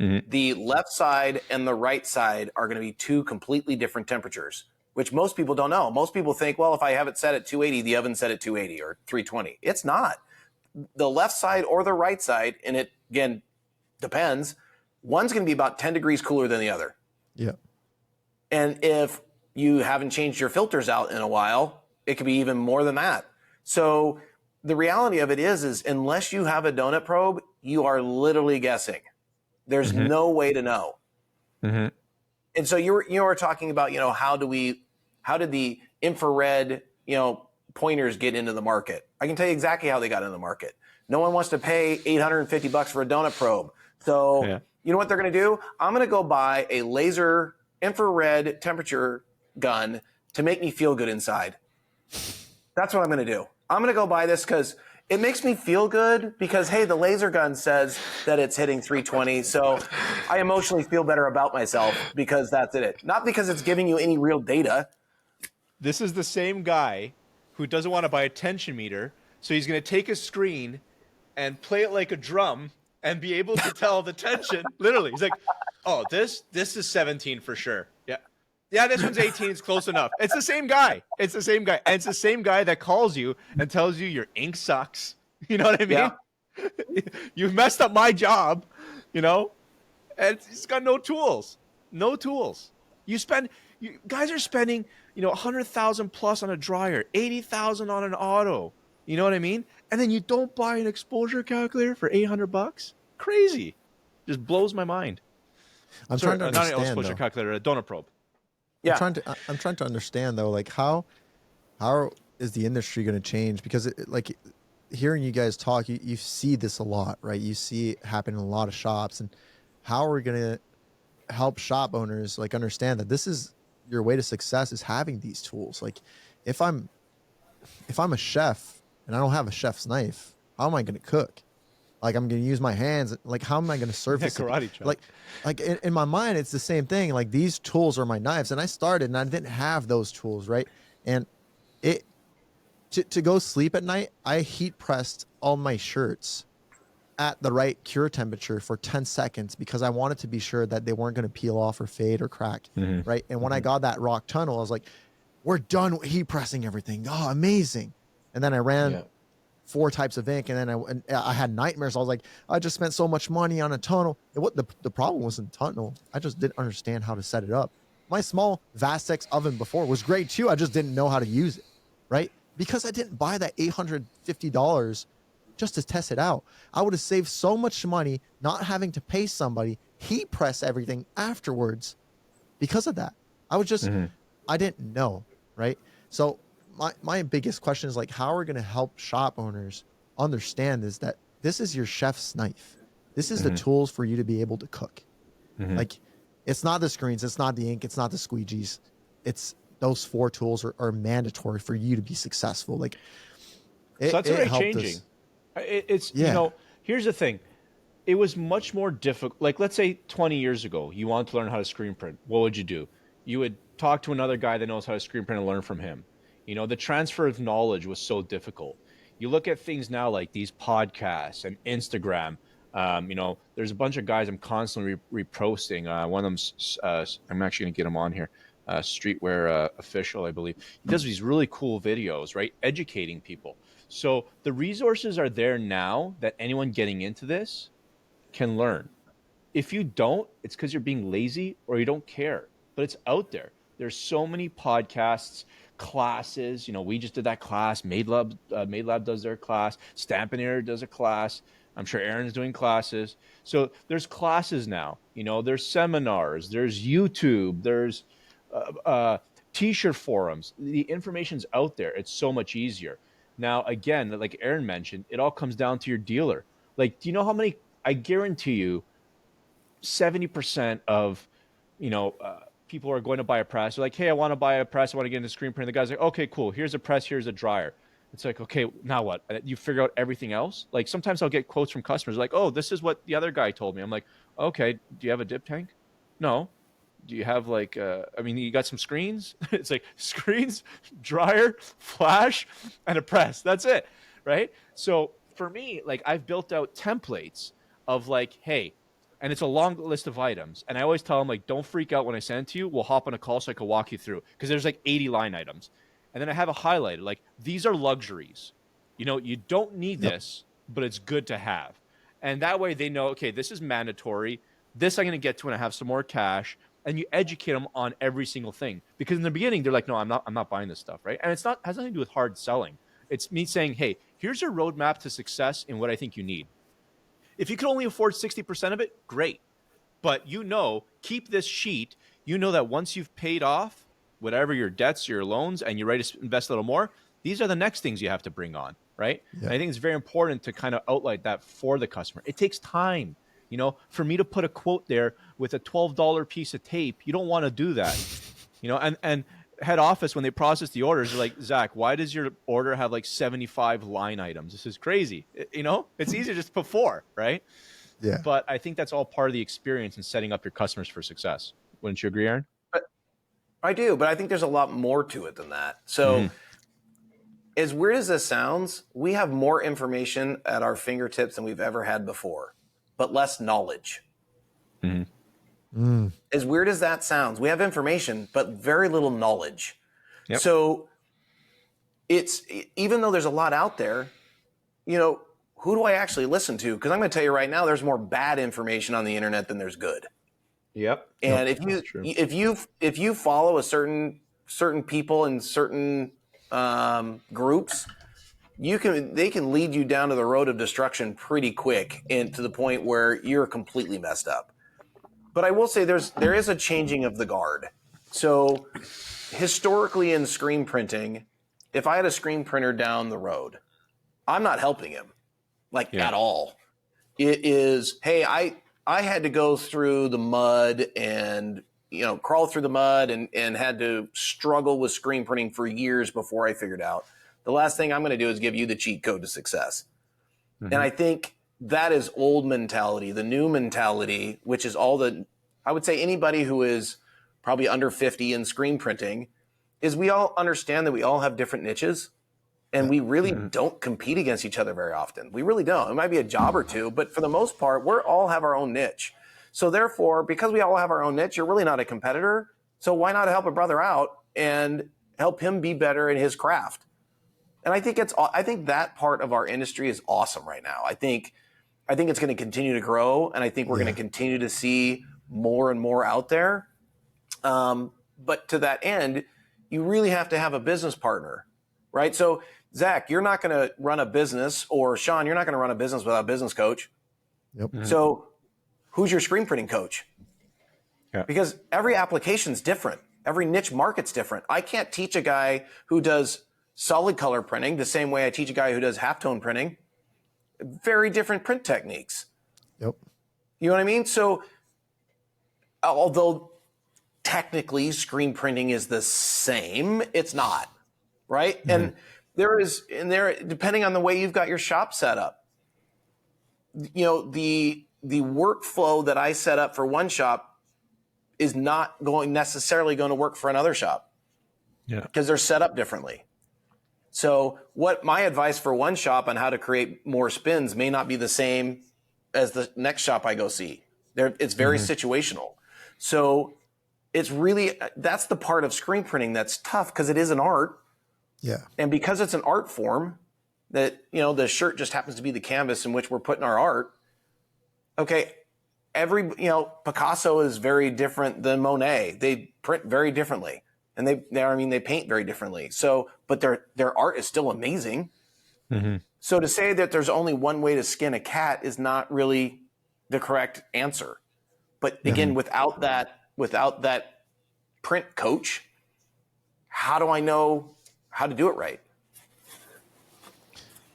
Mm-hmm. The left side and the right side are going to be two completely different temperatures, which most people don't know. Most people think, well, if I have it set at 280, the oven's set at 280 or 320. It's not. The left side or the right side, and it, again, depends. One's going to be about 10 degrees cooler than the other. Yeah. And if you haven't changed your filters out in a while, it could be even more than that. So the reality of it is unless you have a donut probe, you are literally guessing. There's no way to know. Mm-hmm. And so you were talking about, how did the infrared, pointers get into the market? I can tell you exactly how they got into the market. No one wants to pay $850 for a donut probe. So you know what they're going to do? I'm going to go buy a laser infrared temperature gun to make me feel good inside. That's what I'm going to do. I'm going to go buy this because it makes me feel good because, hey, the laser gun says that it's hitting 320. So I emotionally feel better about myself because that's it. Not because it's giving you any real data. This is the same guy who doesn't want to buy a tension meter. So he's going to take a screen and play it like a drum and be able to tell the tension. Literally, he's like, oh, this is 17 for sure. Yeah, this one's 18. It's close enough. It's the same guy. And it's the same guy that calls you and tells you your ink sucks. You know what I mean? Yeah. You've messed up my job, and he's got no tools. No tools. Guys are spending, 100,000 plus on a dryer, 80,000 on an auto. You know what I mean? And then you don't buy an exposure calculator for $800? Crazy. Just blows my mind. I'm Sorry, trying to not an understand exposure though. calculator, a donut probe. Yeah. I'm trying to understand though, like how is the industry going to change? Because like hearing you guys talk, you see this a lot, right? You see it happen in a lot of shops, and how are we going to help shop owners like understand that this is your way to success is having these tools? Like if I'm a chef and I don't have a chef's knife, how am I going to cook? Like I'm going to use my hands. Like how am I going to surface it? Karate chop. Like in my mind, it's the same thing. Like these tools are my knives, and I started and I didn't have those tools, right? And it to go sleep at night, I heat pressed all my shirts at the right cure temperature for 10 seconds because I wanted to be sure that they weren't going to peel off or fade or crack, right? And when I got that rock tunnel, I was like, we're done heat pressing everything. Oh, amazing. And then I ran 4 types of ink, and then I had nightmares. I was like, I just spent so much money on a tunnel. And what the problem wasn't tunnel. I just didn't understand how to set it up. My small Vastex oven before was great too. I just didn't know how to use it, right? Because I didn't buy that $850 just to test it out. I would have saved so much money not having to pay somebody heat press everything afterwards because of that. I was just, I didn't know, right? So my biggest question is like, how are we going to help shop owners understand is that this is your chef's knife. This is the tools for you to be able to cook. Like, it's not the screens, it's not the ink, it's not the squeegees. It's those 4 tools are mandatory for you to be successful. Like, So that's already helped changing. us. It's, here's the thing. It was much more difficult. Like, let's say 20 years ago, you wanted to learn how to screen print. What would you do? You would talk to another guy that knows how to screen print and learn from him. The transfer of knowledge was so difficult. You look at things now like these podcasts and Instagram. There's a bunch of guys I'm constantly reposting. One of them's, I'm actually going to get him on here. Streetwear Official, I believe. He does these really cool videos, right? Educating people. So the resources are there now that anyone getting into this can learn. If you don't, it's because you're being lazy or you don't care. But it's out there. There's so many podcasts, classes. We just did that class. Made Lab does their class. Stampin' Air does a class. I'm sure Aaron's doing classes. So there's classes now. There's seminars. There's YouTube. There's T-shirt forums. The information's out there. It's so much easier. Now, again, like Aaron mentioned, it all comes down to your dealer. Like, do you know how many? I guarantee you, 70% of, people are going to buy a press. They're like, hey, I want to buy a press. I want to get into screen print. The guy's like, okay, cool. Here's a press. Here's a dryer. It's like, okay, now what? You figure out everything else? Like, sometimes I'll get quotes from customers like, oh, this is what the other guy told me. I'm like, okay, do you have a dip tank? No. Do you have you got some screens? It's like screens, dryer, flash, and a press. That's it, right? So for me, like, I've built out templates of like, hey, and it's a long list of items. And I always tell them, like, don't freak out when I send it to you. We'll hop on a call so I can walk you through. Because there's like 80 line items. And then I have a highlighted, like, these are luxuries. You don't need this, but it's good to have. And that way they know, okay, this is mandatory. This I'm going to get to when I have some more cash. And you educate them on every single thing. Because in the beginning, they're like, no, I'm not buying this stuff, right? And it's not has nothing to do with hard selling. It's me saying, hey, here's your roadmap to success in what I think you need. If you can only afford 60% of it, great. But keep this sheet. You know that once you've paid off whatever your debts, your loans, and you're ready to invest a little more, these are the next things you have to bring on, right? Yeah. And I think it's very important to kind of outline that for the customer. It takes time. For me to put a quote there with a $12 piece of tape, you don't want to do that. And head office, when they process the orders, they're like, Zach, why does your order have like 75 line items? This is crazy. It's easier just to put 4, right? Yeah. But I think that's all part of the experience in setting up your customers for success. Wouldn't you agree, Aaron? I do, but I think there's a lot more to it than that. So as weird as this sounds, we have more information at our fingertips than we've ever had before, but less knowledge. As weird as that sounds, we have information, but very little knowledge. Yep. So it's, even though there's a lot out there, who do I actually listen to? Because I'm going to tell you right now, there's more bad information on the internet than there's good. Yep. And That's true. if you follow a certain people in certain groups, they can lead you down to the road of destruction pretty quick, and to the point where you're completely messed up. But I will say there is a changing of the guard. So historically in screen printing, if I had a screen printer down the road, I'm not helping him at all. It is, hey, I had to go through the mud and crawl through the mud and had to struggle with screen printing for years before I figured out the last thing I'm going to do is give you the cheat code to success. And I think that is old mentality. The new mentality, which is I would say anybody who is probably under 50 in screen printing, is we all understand that we all have different niches. And we really don't compete against each other very often. We really don't. It might be a job or two, but for the most part, we all have our own niche. So therefore, because we all have our own niche, you're really not a competitor. So why not help a brother out and help him be better in his craft? And I think that part of our industry is awesome right now. I think it's going to continue to grow, and I think we're going to continue to see more and more out there. But to that end, you really have to have a business partner, right? So Zach, you're not going to run a business, or Sean, you're not going to run a business without a business coach. Yep. So who's your screen printing coach? Yeah. Because every application's different. Every niche market's different. I can't teach a guy who does solid color printing the same way I teach a guy who does halftone printing. Very different print techniques. Yep. You know what I mean? So although technically screen printing is the same, it's not, right? And depending on the way you've got your shop set up, the workflow that I set up for one shop is not necessarily going to work for another shop. Yeah. Because they're set up differently. So what my advice for one shop on how to create more spins may not be the same as the next shop I go see. It's very situational. So it's really, that's the part of screen printing that's tough, because it is an art. Yeah. And because it's an art form that, the shirt just happens to be the canvas in which we're putting our art. Okay. Picasso is very different than Monet. They print very differently. And they paint very differently. So, but their art is still amazing. So to say that there's only one way to skin a cat is not really the correct answer. But again, without that print coach, how do I know how to do it right?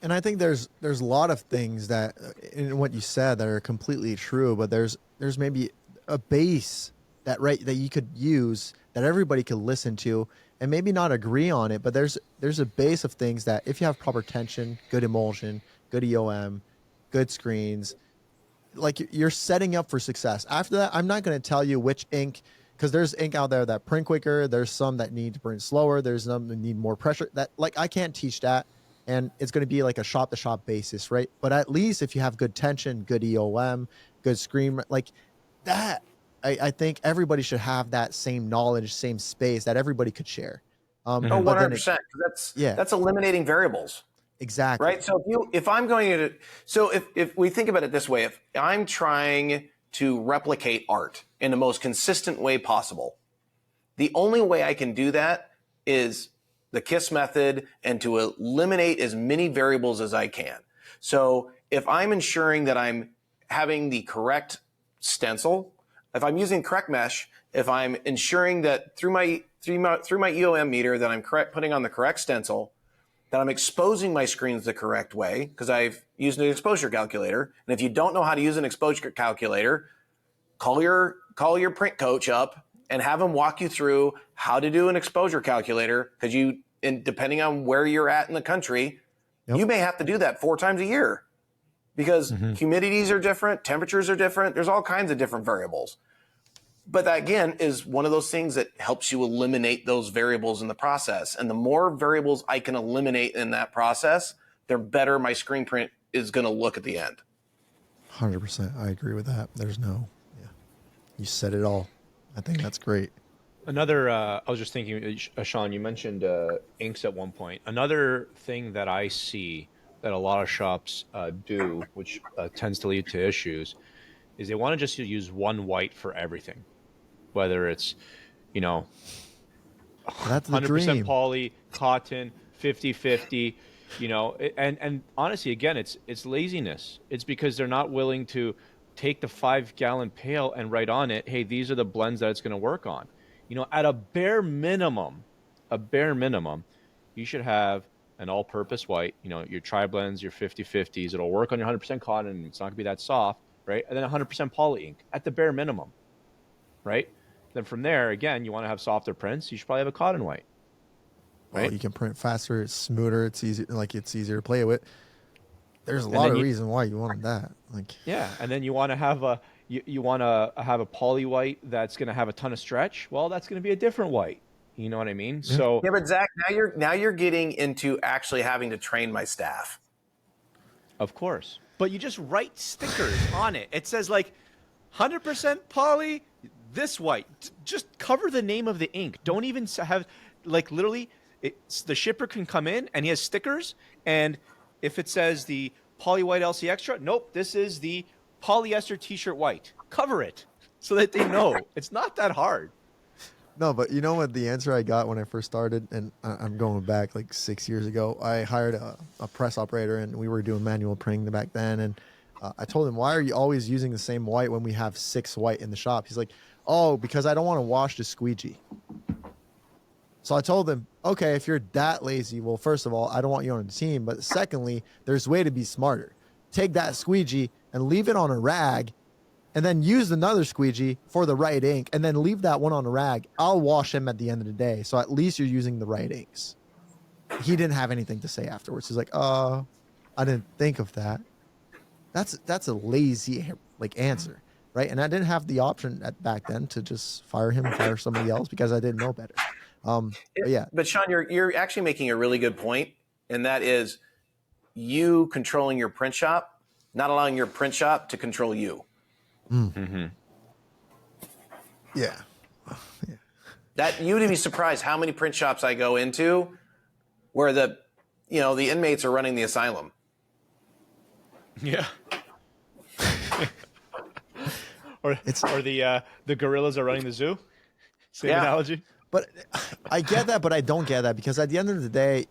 And I think there's a lot of things that in what you said that are completely true, but there's maybe a base that you could use that everybody could listen to and maybe not agree on it, but there's a base of things that if you have proper tension, good emulsion, good EOM, good screens, like you're setting up for success. After that, I'm not going to tell you which ink, because there's ink out there that print quicker. There's some that need to print slower. There's some that need more pressure. That I can't teach that. And it's going to be like a shop to shop basis, right? But at least if you have good tension, good EOM, good screen, like that, I think everybody should have that same knowledge, same space that everybody could share. 100%. That's eliminating variables. Exactly. Right. So if we think about it this way, if I'm trying to replicate art in the most consistent way possible, the only way I can do that is the KISS method and to eliminate as many variables as I can. So if I'm ensuring that I'm having the correct stencil, if I'm using correct mesh, if I'm ensuring that through my EOM meter that I'm putting on the correct stencil, that I'm exposing my screens the correct way because I've used an exposure calculator. And if you don't know how to use an exposure calculator, call your print coach up and have him walk you through how to do an exposure calculator, because depending on where you're at in the country, you may have to do that 4 times a year because humidities are different, temperatures are different. There's all kinds of different variables. But that, again, is one of those things that helps you eliminate those variables in the process. And the more variables I can eliminate in that process, the better my screen print is going to look at the end. 100%. I agree with that. You said it all. I think that's great. Another, I was just thinking, Sean, you mentioned inks at one point. Another thing that I see that a lot of shops do, which tends to lead to issues, is they want to just use one white for everything, whether it's, you know, That's the 100% dream. poly, cotton, 50-50, you know, and honestly, again, it's laziness. It's because they're not willing to take the 5 gallon pail and write on it, hey, these are the blends that it's going to work on. You know, at a bare minimum, you should have an all-purpose white, you know, your tri-blends, your 50-50s. It'll work on your 100% cotton, and it's not going to be that soft, right? And then 100% poly ink at the bare minimum, right? Then from there, again, you want to have softer prints. You should probably have a cotton white, Well, right? you can print faster, it's smoother, it's easy, like it's easier to play with. There's a And lot then of you, reason why you wanted that. Like, yeah, and then you want to have a you want to have a poly white that's going to have a ton of stretch. Well, that's going to be a different white. You know what I mean? yeah. So, Yeah, but Zach, now you're getting into actually having to train my staff. of course, but you just write stickers on it. It says like 100% poly, this white. Just cover the name of the ink. Don't even have, like, literally, the shipper can come in and he has stickers. And if it says the poly white LC Extra, nope, this is the polyester t shirt white. Cover it so that they know. It's not that hard. No, but you know what the answer I got when I first started, and I'm going back like 6 years ago. I hired a press operator, and we were doing manual printing back then. And I told him, "Why are you always using the same white when we have 6 white in the shop?" He's like, "Oh, because I don't want to wash the squeegee." So I told him, "Okay, if you're that lazy, well, first of all, I don't want you on the team. But secondly, there's a way to be smarter. Take that squeegee and leave it on a rag, and then use another squeegee for the right ink, and then leave that one on a rag. I'll wash him at the end of the day. So at least you're using the right inks." He didn't have anything to say afterwards. He's like, I didn't think of that." That's a lazy like answer, right? And I didn't have the option back then to just fire him and fire somebody else because I didn't know better. But yeah, But Sean, you're actually making a really good point, and that is you controlling your print shop, not allowing your print shop to control you. yeah, That you'd be surprised how many print shops I go into where the inmates are running the asylum. Yeah. or It's- or the gorillas are running the zoo. Same Yeah. analogy. but I get that, but I don't get that because at the end of the day,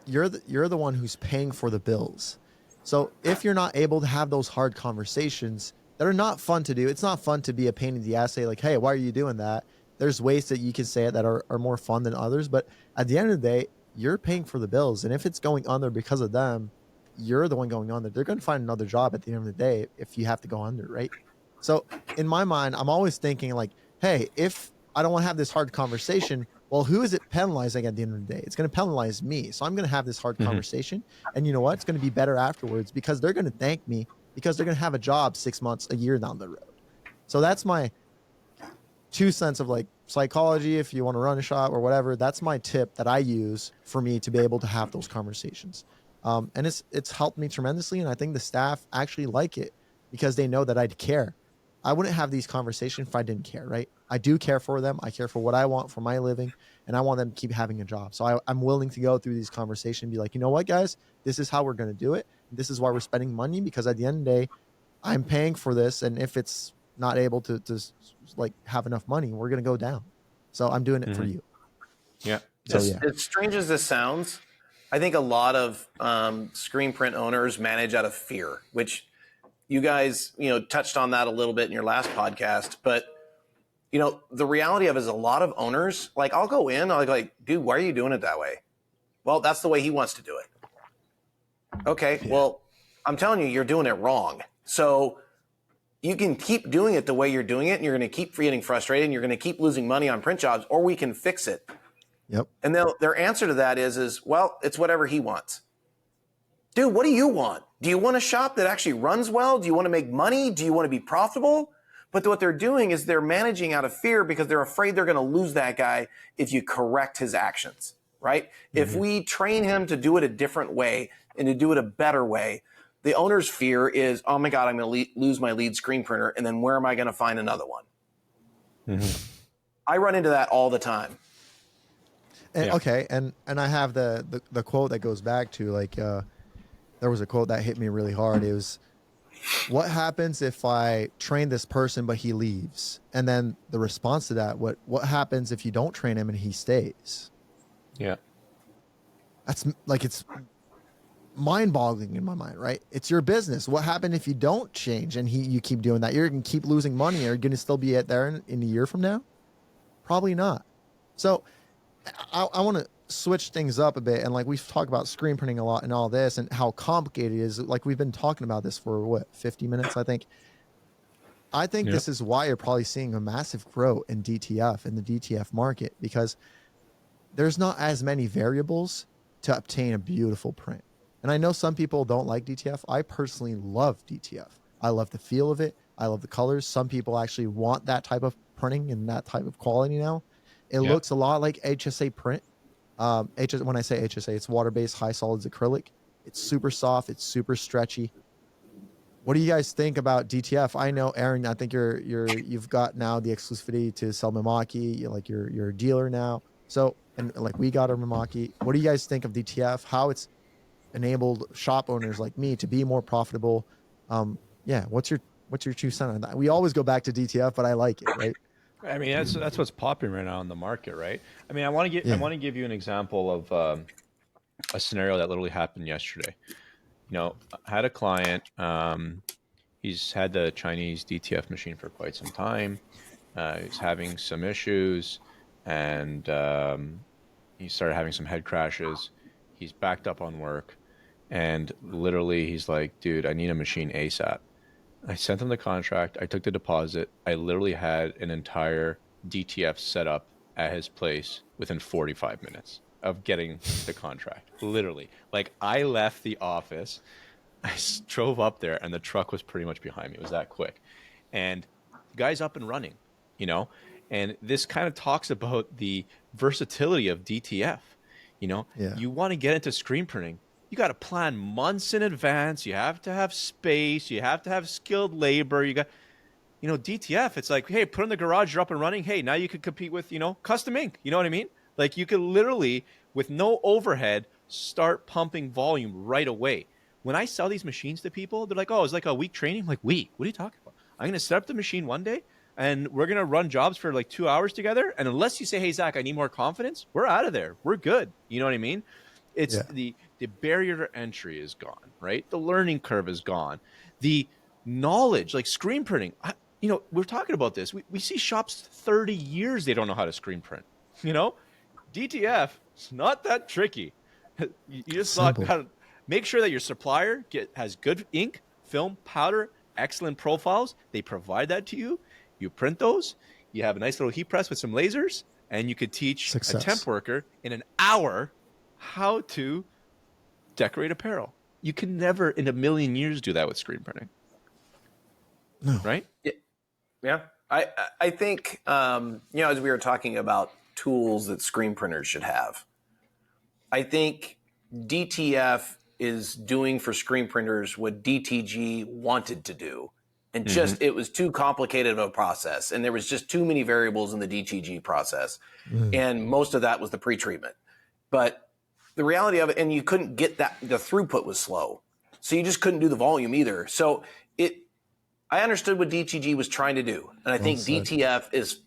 you're the one who's paying for the bills. So if you're not able to have those hard conversations that are not fun to do, it's not fun to be a pain in the ass. Say like, "Hey, why are you doing that?" There's ways that you can say it that are more fun than others. But at the end of the day, you're paying for the bills. And if it's going under because of them, you're the one going under. They're going to find another job at the end of the day if you have to go under, right? So in my mind, I'm always thinking like, hey, if I don't want to have this hard conversation, well, who is it penalizing at the end of the day? It's going to penalize me. So I'm going to have this hard conversation. And you know what? It's going to be better afterwards because they're going to thank me because they're going to have a job 6 months, a year down the road. So that's my 2 cents of like psychology. If you want to run a shop or whatever, that's my tip that I use for me to be able to have those conversations. And it's helped me tremendously. And I think the staff actually like it because they know that I care. I wouldn't have these conversations if I didn't care, right? I do care for them. I care for what I want for my living, and I want them to keep having a job. So I'm willing to go through these conversations and be like, you know what, guys, this is how we're going to do it. This is why we're spending money because at the end of the day, I'm paying for this. And if it's not able to like have enough money, we're going to go down. So I'm doing it for you. Yeah. So yeah, As strange as this sounds, I think a lot of screen print owners manage out of fear, which you guys, touched on that a little bit in your last podcast. But, the reality of it is a lot of owners, like I'll go in, I'll like, dude, why are you doing it that way? Well, that's the way he wants to do it. Okay, well, I'm telling you, you're doing it wrong. So you can keep doing it the way you're doing it, and you're going to keep getting frustrated, and you're going to keep losing money on print jobs, or we can fix it. yep. And their answer to that is, well, it's whatever he wants. Dude, what do you want? Do you want a shop that actually runs well? Do you want to make money? Do you want to be profitable? But what they're doing is they're managing out of fear because they're afraid they're going to lose that guy if you correct his actions, right? If we train him to do it a different way and to do it a better way, the owner's fear is, oh my God, I'm going to lose my lead screen printer. And then where am I going to find another one? I run into that all the time. And, Yeah. okay, and I have the quote that goes back to like there was a quote that hit me really hard. It was what happens if I train this person but he leaves? And then the response to that, what happens if you don't train him and he stays? Yeah. That's like, it's mind-boggling in my mind, right? It's your business. What happened if you don't change and you keep doing that? You're going to keep losing money. Are you going to still be at there in a year from now? Probably not. So I want to switch things up a bit. And like we've talked about screen printing a lot and all this and how complicated it is. Like we've been talking about this for what, 50 minutes, I think. I think Yep. this is why you're probably seeing a massive growth in DTF, in the DTF market, because there's not as many variables to obtain a beautiful print. And I know some people don't like DTF. I personally love DTF. I love the feel of it. I love the colors. Some people actually want that type of printing and that type of quality now. It Yeah. looks a lot like HSA print. When I say HSA, it's water-based high solids acrylic. It's super soft. It's super stretchy. What do you guys think about DTF? I know, Aaron, I think you've got now the exclusivity to sell Mimaki. You're a dealer now. So, and like we got our Mimaki. What do you guys think of DTF? How it's enabled shop owners like me to be more profitable? Yeah, what's your 2 cents on that? We always go back to DTF, but I like it, right? I mean, that's what's popping right now in the market, right? I mean, I want to give you an example of a scenario that literally happened yesterday. You know, I had a client. He's had the Chinese DTF machine for quite some time. He's having some issues, and he started having some head crashes. He's backed up on work, and literally, he's like, "Dude, I need a machine ASAP." I sent him the contract. I took the deposit. I literally had an entire DTF set up at his place within 45 minutes of getting the contract. Literally. Like, I left the office, drove up there, and the truck was pretty much behind me. It was that quick. And the guy's up and running, you know? And this kind of talks about the versatility of DTF. You know, Yeah. you want to get into screen printing, you got to plan months in advance. You have to have space. You have to have skilled labor. DTF, it's like, hey, put in the garage, you're up and running. Hey, now you could compete with, custom ink. You know what I mean? Like, you could literally, with no overhead, start pumping volume right away. When I sell these machines to people, they're like, oh, it's like a week training. I'm like, week? What are you talking about? I'm going to set up the machine one day, and we're going to run jobs for like 2 hours together. And unless you say, hey, Zach, I need more confidence, we're out of there. We're good. You know what I mean? It's the barrier to entry is gone, right? The learning curve is gone. The knowledge, like screen printing, we're talking about this. We see shops 30 years, they don't know how to screen print. DTF, it's not that tricky. You just got to make sure that your supplier has good ink, film, powder, excellent profiles. They provide that to you. You print those. You have a nice little heat press with some lasers, and you could teach a temp worker in an hour how to decorate apparel. You can never in a million years do that with screen printing. No. Right? Yeah. I think, as we were talking about tools that screen printers should have, I think DTF is doing for screen printers what DTG wanted to do. And just, it was too complicated of a process. And there was just too many variables in the DTG process. And most of that was the pre-treatment. But the reality of it, and you couldn't get that, the throughput was slow. So you just couldn't do the volume either. So I understood what DTG was trying to do. And I think DTF is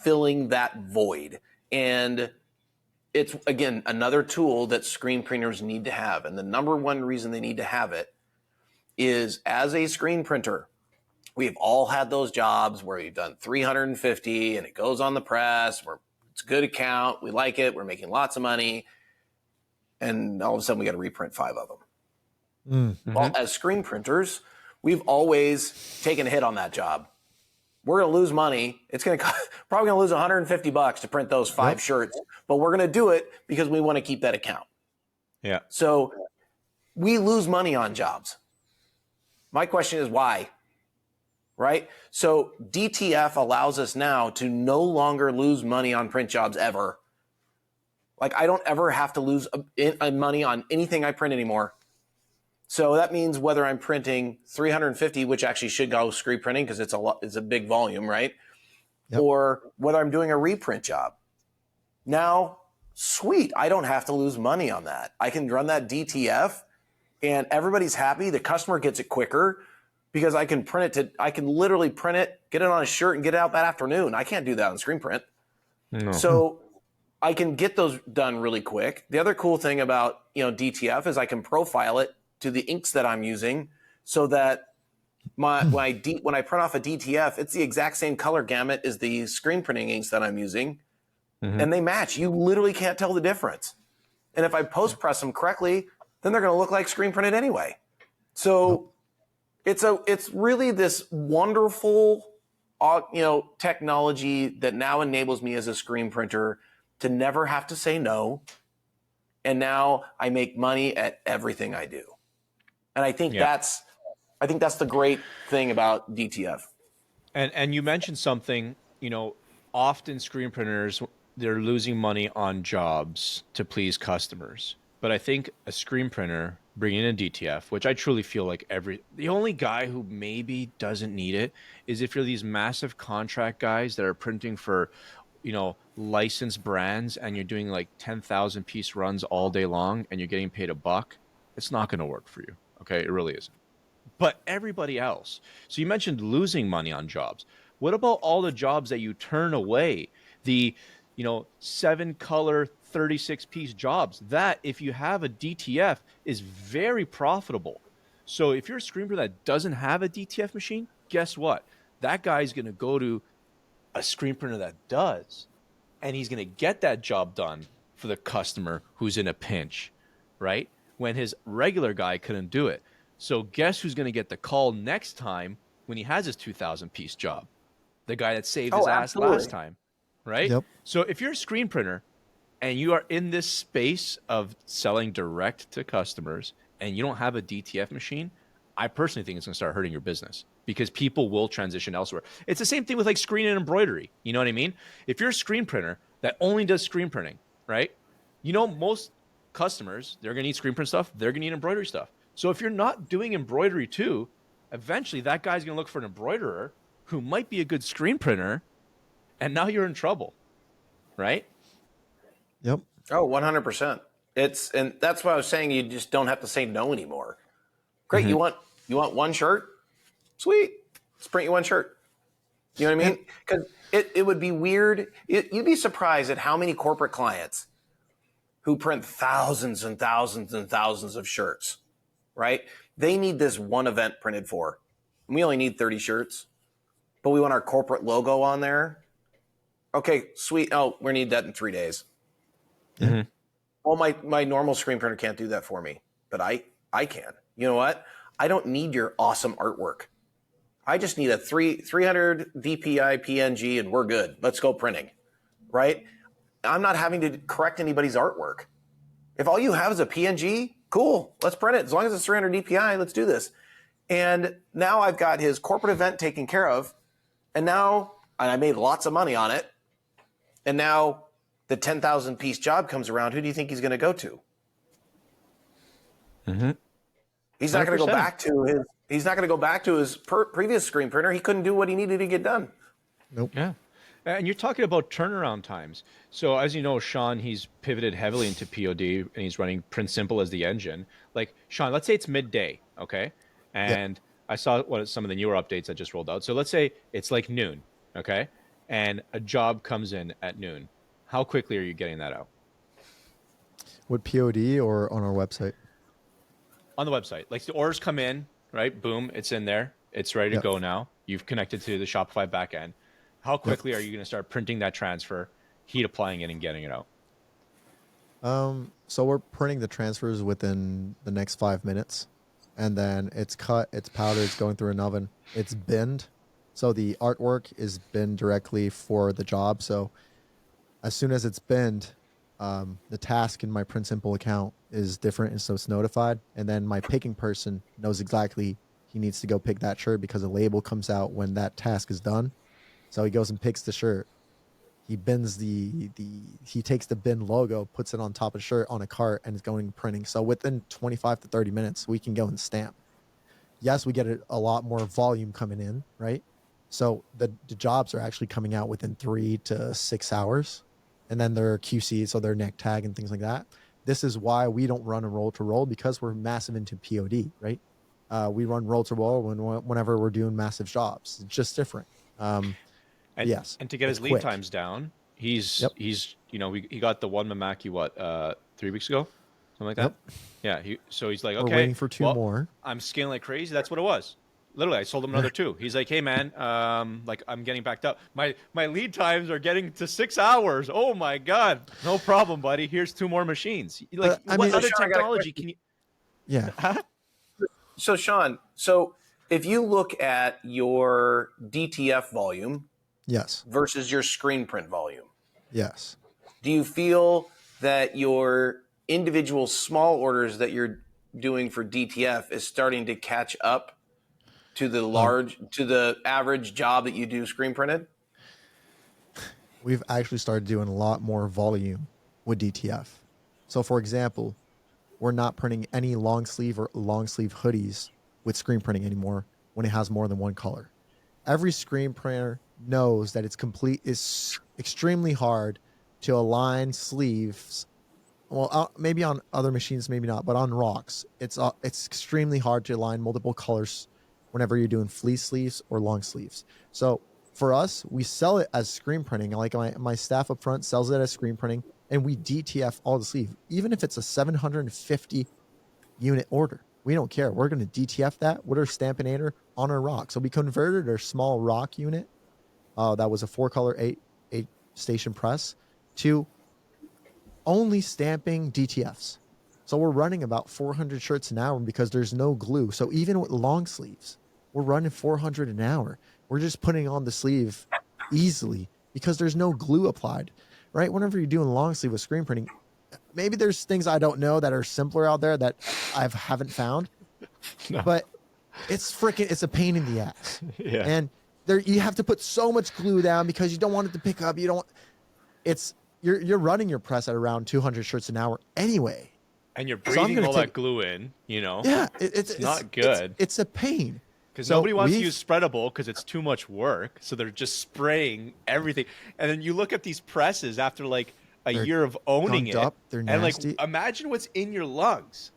filling that void. And it's, again, another tool that screen printers need to have. And the number one reason they need to have it is, as a screen printer, we've all had those jobs where you've done 350 and it goes on the press, it's a good account, we like it, we're making lots of money, and all of a sudden we got to reprint 5 of them. Well, as screen printers, we've always taken a hit on that job. We're going to lose money. It's going to probably going to lose $150 to print those 5 shirts, but we're going to do it because we want to keep that account. Yeah. So we lose money on jobs. My question is why? Right? So DTF allows us now to no longer lose money on print jobs ever. Like, I don't ever have to lose money on anything I print anymore. So that means whether I'm printing 350, which actually should go screen printing because it's a big volume, right? Yep. Or whether I'm doing a reprint job. Now, sweet, I don't have to lose money on that. I can run that DTF and everybody's happy. The customer gets it quicker because I can I can literally print it, get it on a shirt, and get it out that afternoon. I can't do that on screen print. No. So I can get those done really quick. The other cool thing about DTF is I can profile it to the inks that I'm using, so that when I print off a DTF, it's the exact same color gamut as the screen printing inks that I'm using, and they match. You literally can't tell the difference. And if I post press them correctly, then they're going to look like screen printed anyway. So it's really this wonderful technology that now enables me as a screen printer to never have to say no. And now I make money at everything I do. And I think that's the great thing about DTF. And you mentioned something, often screen printers, they're losing money on jobs to please customers. But I think a screen printer bringing in a DTF, which I truly feel like the only guy who maybe doesn't need it is if you're these massive contract guys that are printing for, licensed brands, and you're doing like 10,000 piece runs all day long and you're getting paid $1. It's not going to work for you. Okay. It really isn't. But everybody else. So you mentioned losing money on jobs. What about all the jobs that you turn away? The 7-color 36-piece jobs that, if you have a DTF, is very profitable. So if you're a screen printer that doesn't have a DTF machine, guess what? That guy's going to go to a screen printer that does, and he's going to get that job done for the customer who's in a pinch, right? When his regular guy couldn't do it. So guess who's going to get the call next time when he has his 2,000-piece job? The guy that saved his ass last time, right? Yep. So if you're a screen printer and you are in this space of selling direct to customers and you don't have a DTF machine, I personally think it's going to start hurting your business, because people will transition elsewhere. It's the same thing with like screen and embroidery. You know what I mean? If you're a screen printer that only does screen printing, right? Most customers, they're going to need screen print stuff. They're going to need embroidery stuff. So if you're not doing embroidery too, eventually that guy's going to look for an embroiderer who might be a good screen printer, and now you're in trouble, right? Yep. Oh, 100%. And that's why I was saying you just don't have to say no anymore. Great. You want one shirt? Sweet. Let's print you one shirt. You know what I mean? Because it would be weird. You'd be surprised at how many corporate clients who print thousands and thousands and thousands of shirts, right? They need this one event printed for. We only need 30 shirts, but we want our corporate logo on there. Okay, sweet. Oh, we need that in 3 days. Mm-hmm. Well, my normal screen printer can't do that for me, but I can. You know what? I don't need your awesome artwork. I just need a 300 DPI PNG and we're good. Let's go printing, right? I'm not having to correct anybody's artwork. If all you have is a PNG, cool. Let's print it. As long as it's 300 DPI, let's do this. And now I've got his corporate event taken care of. And I made lots of money on it. And now the 10,000 piece job comes around. Who do you think he's going to go to? Mm-hmm. He's not going to go back to his. He's not going to go back to his previous screen printer. He couldn't do what he needed to get done. Nope. Yeah. And you're talking about turnaround times. So as you know, Sean, he's pivoted heavily into POD and he's running Print Simple as the engine. Like, Sean, let's say it's midday, okay? And I saw some of the newer updates that just rolled out. So let's say it's like noon, okay? And a job comes in at noon. How quickly are you getting that out? With POD or on our website? On the website. Like the orders come in, right? Boom, it's in there. It's ready to go now. You've connected to the Shopify backend. How quickly are you going to start printing that transfer, heat applying it, and getting it out? So we're printing the transfers within the next 5 minutes, and then it's cut, it's powdered, it's going through an oven, it's binned. So the artwork is binned directly for the job. So as soon as it's binned, the task in my Print Simple account is different, and so it's notified. And then my picking person knows exactly he needs to go pick that shirt because a label comes out when that task is done. So he goes and picks the shirt. He bins he takes the bin logo, puts it on top of the shirt on a cart, and is going printing. So within 25 to 30 minutes, we can go and stamp. Yes, we get a lot more volume coming in, right? So the jobs are actually coming out within 3 to 6 hours. And then they're QC, so they're neck tag and things like that. This is why we don't run a roll to roll, because we're massive into POD, right? We run rotor roll whenever we're doing massive jobs. It's just different. And Yes, and to get it's his lead quick. times down, Yep. he's he got the one Mimaki 3 weeks ago, something like that. Yep. Yeah, so he's like, We're okay, waiting for two well, more. I'm scaling like crazy. That's what it was. Literally, I sold him another two. He's like, hey man, like I'm getting backed up. My lead times are getting to 6 hours. Oh my god, no problem, buddy. Here's two more machines. Like, I what mean, other Sean, I got a technology question. can you? Yeah. So Sean, if you look at your DTF volume Yes. versus your screen print volume, Yes. do you feel that your individual small orders that you're doing for DTF is starting to catch up to the average job that you do screen printed? We've actually started doing a lot more volume with DTF. So, for example, we're not printing any long sleeve or long sleeve hoodies with screen printing anymore when it has more than one color. Every screen printer knows that it's extremely hard to align sleeves. Well, maybe on other machines, maybe not, but on rocks, it's extremely hard to align multiple colors whenever you're doing fleece sleeves or long sleeves. So for us, we sell it as screen printing. Like my staff up front sells it as screen printing, and we DTF all the sleeve, even if it's a 750 unit order. We don't care. We're going to DTF that with our Stampinator on our rock. So we converted our small rock unit, that was a 4-color 8 station press, to only stamping DTFs. So we're running about 400 shirts an hour because there's no glue. So even with long sleeves, we're running 400 an hour. We're just putting on the sleeve easily because there's no glue applied, right? Whenever you're doing long sleeve with screen printing, maybe there's things I don't know that are simpler out there that I haven't found, but it's a pain in the ass. Yeah. And there you have to put so much glue down because you don't want it to pick up. You're running your press at around 200 shirts an hour anyway. And you're So I'm breathing gonna all take- that glue in, Yeah, it's not good. It's a pain. Because So nobody wants to we've- use spreadable because it's too much work. So they're just spraying everything. And then you look at these presses after like a They're year of owning gunked it. up, they're and like, nasty. imagine what's in your lungs.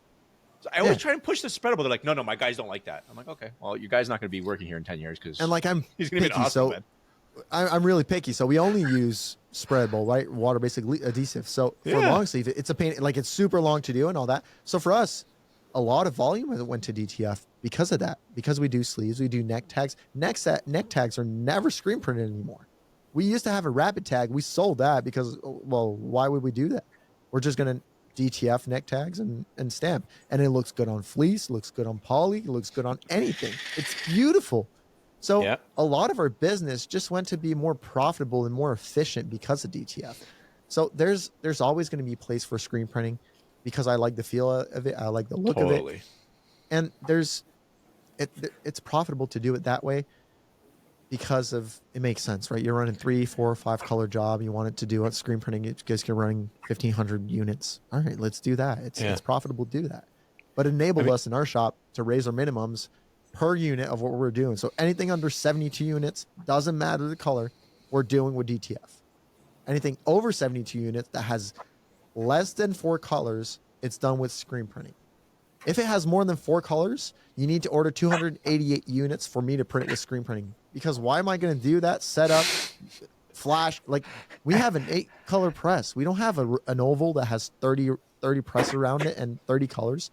So I always Yeah. try and push the spreadable. They're like, no, my guys don't like that. I'm like, okay, well, your guy's not going to be working here in 10 years because And like I'm he's going to be in picky, a hospital so bed. I'm really picky. So we only use spreadable, right? Water based adhesive. So for Yeah. long sleeve, it's a pain. Like it's super long to do and all that. So for us, a lot of volume went to DTF because of that. Because we do sleeves, we do neck tags. Neck tags are never screen printed anymore. We used to have a rapid tag. We sold that because, well, why would we do that? We're just gonna DTF neck tags and stamp, and it looks good on fleece, looks good on poly, looks good on anything. It's beautiful. So Yeah. a lot of our business just went to be more profitable and more efficient because of DTF. So there's always going to be a place for screen printing because I like the feel of it. I like the look of it. Totally. And it's profitable to do it that way because of it makes sense, right? You're running 3, 4, 5 color job. You want it to do it screen printing. It's because you're running 1,500 units. All right, let's do that. It's profitable to do that. But it enabled us in our shop to raise our minimums per unit of what we're doing. So anything under 72 units, doesn't matter the color, we're doing with DTF. Anything over 72 units that has less than 4 colors, it's done with screen printing. If it has more than 4 colors, you need to order 288 units for me to print it with screen printing. Because why am I going to do that? Set up, flash. Like we have an 8-color press. We don't have an oval that has 30 press around it and 30 colors.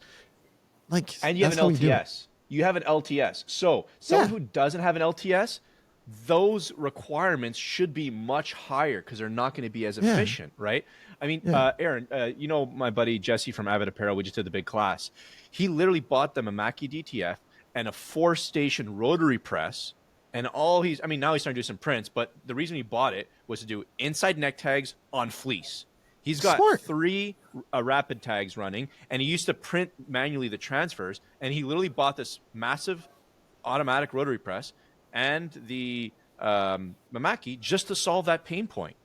Like, And you have that's an how we do it. LTS. You have an LTS. So someone who doesn't have an LTS, those requirements should be much higher because they're not going to be as efficient, right? I mean, Aaron, my buddy Jesse from Avid Apparel, we just did the big class. He literally bought them a Mimaki DTF and a 4-station rotary press. And now he's starting to do some prints, but the reason he bought it was to do inside neck tags on fleece. He's got Smart. 3 rapid tags running, and he used to print manually the transfers, and he literally bought this massive automatic rotary press and the Mimaki just to solve that pain point.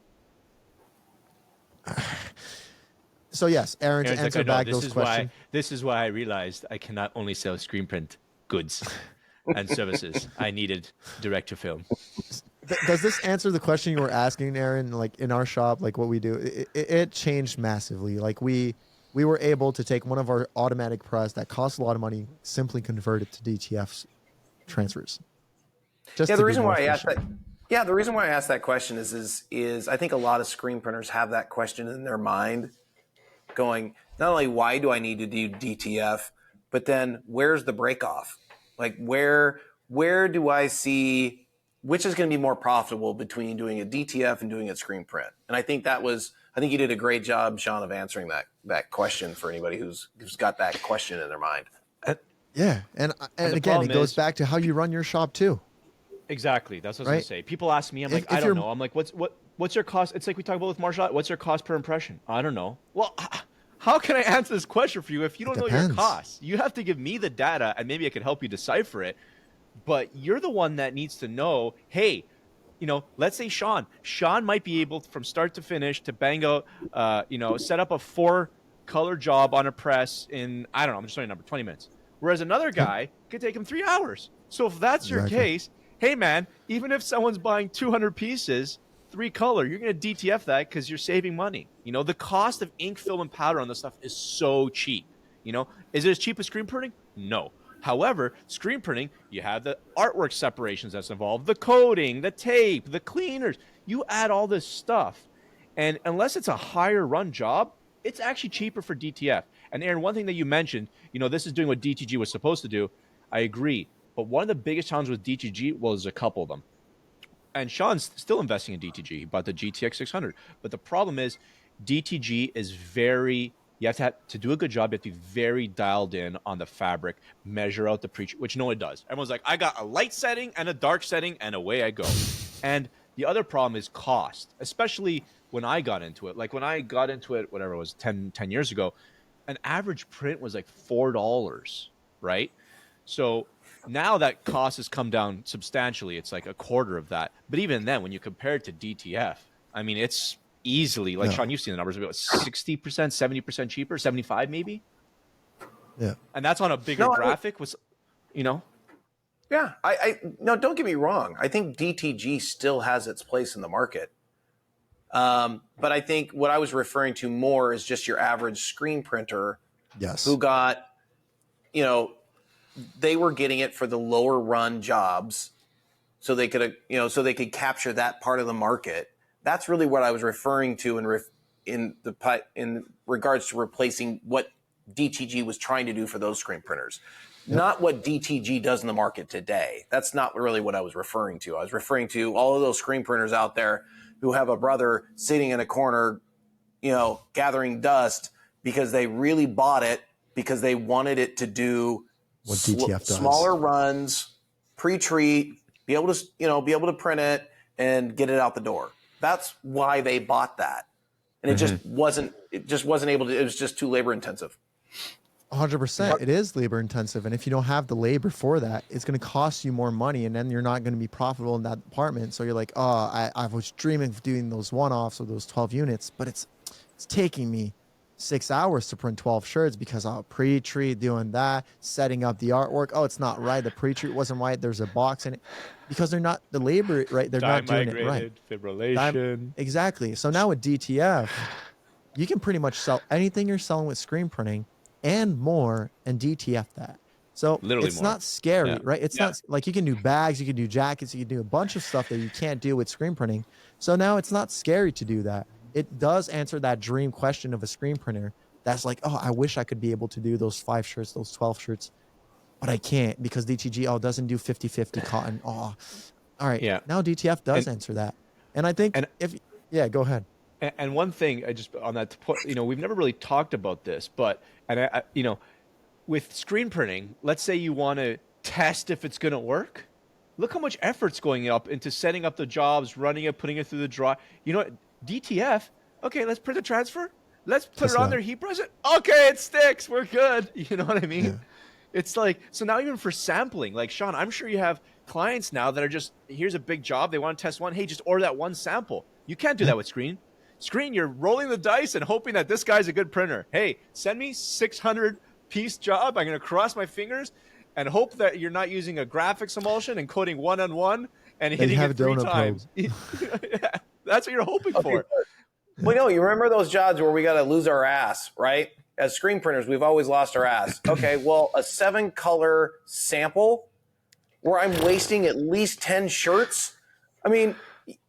So yes, Aaron, to Aaron's answer like, I know, back those questions. this is why I realized I cannot only sell screen print goods and services. I needed direct to film. Does this answer the question you were asking, Aaron? Like in our shop, like what we do, it changed massively. Like we we were able to take one of our automatic press that costs a lot of money, simply convert it to DTF transfers. Just Yeah, to the be reason more why I asked efficient. that. Yeah, the reason why I asked that question is I think a lot of screen printers have that question in their mind, going not only why do I need to do DTF, but then where's the break off? Like where do I see which is going to be more profitable between doing a DTF and doing a screen print? And I think you did a great job, Sean, of answering that question for anybody who's got that question in their mind. Yeah, and the again, it problem goes is- back to how you run your shop too. Exactly. That's what I was Right? gonna say. People ask me, I'm like, If I don't you're- know. I'm like, what's your cost? It's like we talk about with martial art. What's your cost per impression? I don't know. Well, how can I answer this question for you if you don't know your depends. costs? You have to give me the data, and maybe I can help you decipher it. But you're the one that needs to know. Hey, let's say Sean might be able from start to finish to bang out, set up a 4-color job on a press in, I don't know, I'm just saying a number, 20 minutes. Whereas another guy could take him 3 hours. So if that's your Exactly. case, hey man, even if someone's buying 200 pieces, 3-color, you're going to DTF that because you're saving money. The cost of ink, film, and powder on this stuff is so cheap. Is it as cheap as screen printing? No. However, screen printing, you have the artwork separations that's involved, the coating, the tape, the cleaners. You add all this stuff. And unless it's a higher run job, it's actually cheaper for DTF. And Aaron, one thing that you mentioned, this is doing what DTG was supposed to do. I agree. But one of the biggest challenges with DTG was a couple of them. And Sean's still investing in DTG. He bought the GTX 600. But the problem is DTG is you have to do a good job. You have to be very dialed in on the fabric, measure out the which no one does. Everyone's like, I got a light setting and a dark setting, and away I go. And the other problem is cost, especially when I got into it. Like when I got into it, whatever it was, 10 years ago, an average print was like $4, right? So now that cost has come down substantially. It's like a quarter of that. But even then, when you compare it to DTF, I mean, it's easily, like Sean, you've seen the numbers, about 60%, 70% cheaper, 75 maybe. Yeah. And that's on a bigger graphic. Yeah, no, don't get me wrong. I think DTG still has its place in the market. But I think what I was referring to more is just your average screen printer Yes. who got, they were getting it for the lower run jobs so they could capture that part of the market. That's really what I was referring to in regards to replacing what DTG was trying to do for those screen printers. Yep. Not what DTG does in the market today. That's not really what I was referring to. I was referring to all of those screen printers out there who have a brother sitting in a corner, gathering dust because they really bought it because they wanted it to do what DTF does. Smaller runs, pre-treat, be able to print it and get it out the door. That's why they bought that. And it just wasn't able to, it was just too labor intensive. 100%. It is labor intensive. And if you don't have the labor for that, it's going to cost you more money. And then you're not going to be profitable in that department. So you're like, I was dreaming of doing those one-offs or those 12 units, but it's taking me 6 hours to print 12 shirts because I'll pre-treat, doing that, setting up the artwork. Oh, it's not right. The pre-treat wasn't right. There's a box in it because they're not the labor, right? They're not doing it right. Fibrillation. Exactly. So now with DTF, you can pretty much sell anything you're selling with screen printing and more and DTF that. So literally it's more. not scary, right? It's not like you can do bags, you can do jackets, you can do a bunch of stuff that you can't do with screen printing. So now it's not scary to do that. It does answer that dream question of a screen printer that's like, oh, I wish I could be able to do those 5 shirts, those 12 shirts, but I can't because DTG doesn't do 50-50 cotton. All right. Yeah. Now DTF does answer that. And I think go ahead. And one thing I just on that point, we've never really talked about this, but with screen printing, let's say you want to test if it's going to work. Look how much effort's going up into setting up the jobs, running it, putting it through the draw. DTF. Okay, let's print a transfer. Let's put it on there, heat press it. Okay, it sticks. We're good. You know what I mean? Yeah. It's like, so now even for sampling, like Sean, I'm sure you have clients now that are just, here's a big job. They want to test one. Hey, just order that one sample. You can't do that with screen. Screen, you're rolling the dice and hoping that this guy's a good printer. Hey, send me 600 piece job. I'm going to cross my fingers and hope that you're not using a graphics emulsion and coding one-on-one and hitting it 3 times. That's what you're hoping for. Well, you remember those jobs where we got to lose our ass, right? as screen printers, we've always lost our ass. Okay, well, a 7-color sample where I'm wasting at least 10 shirts. I mean,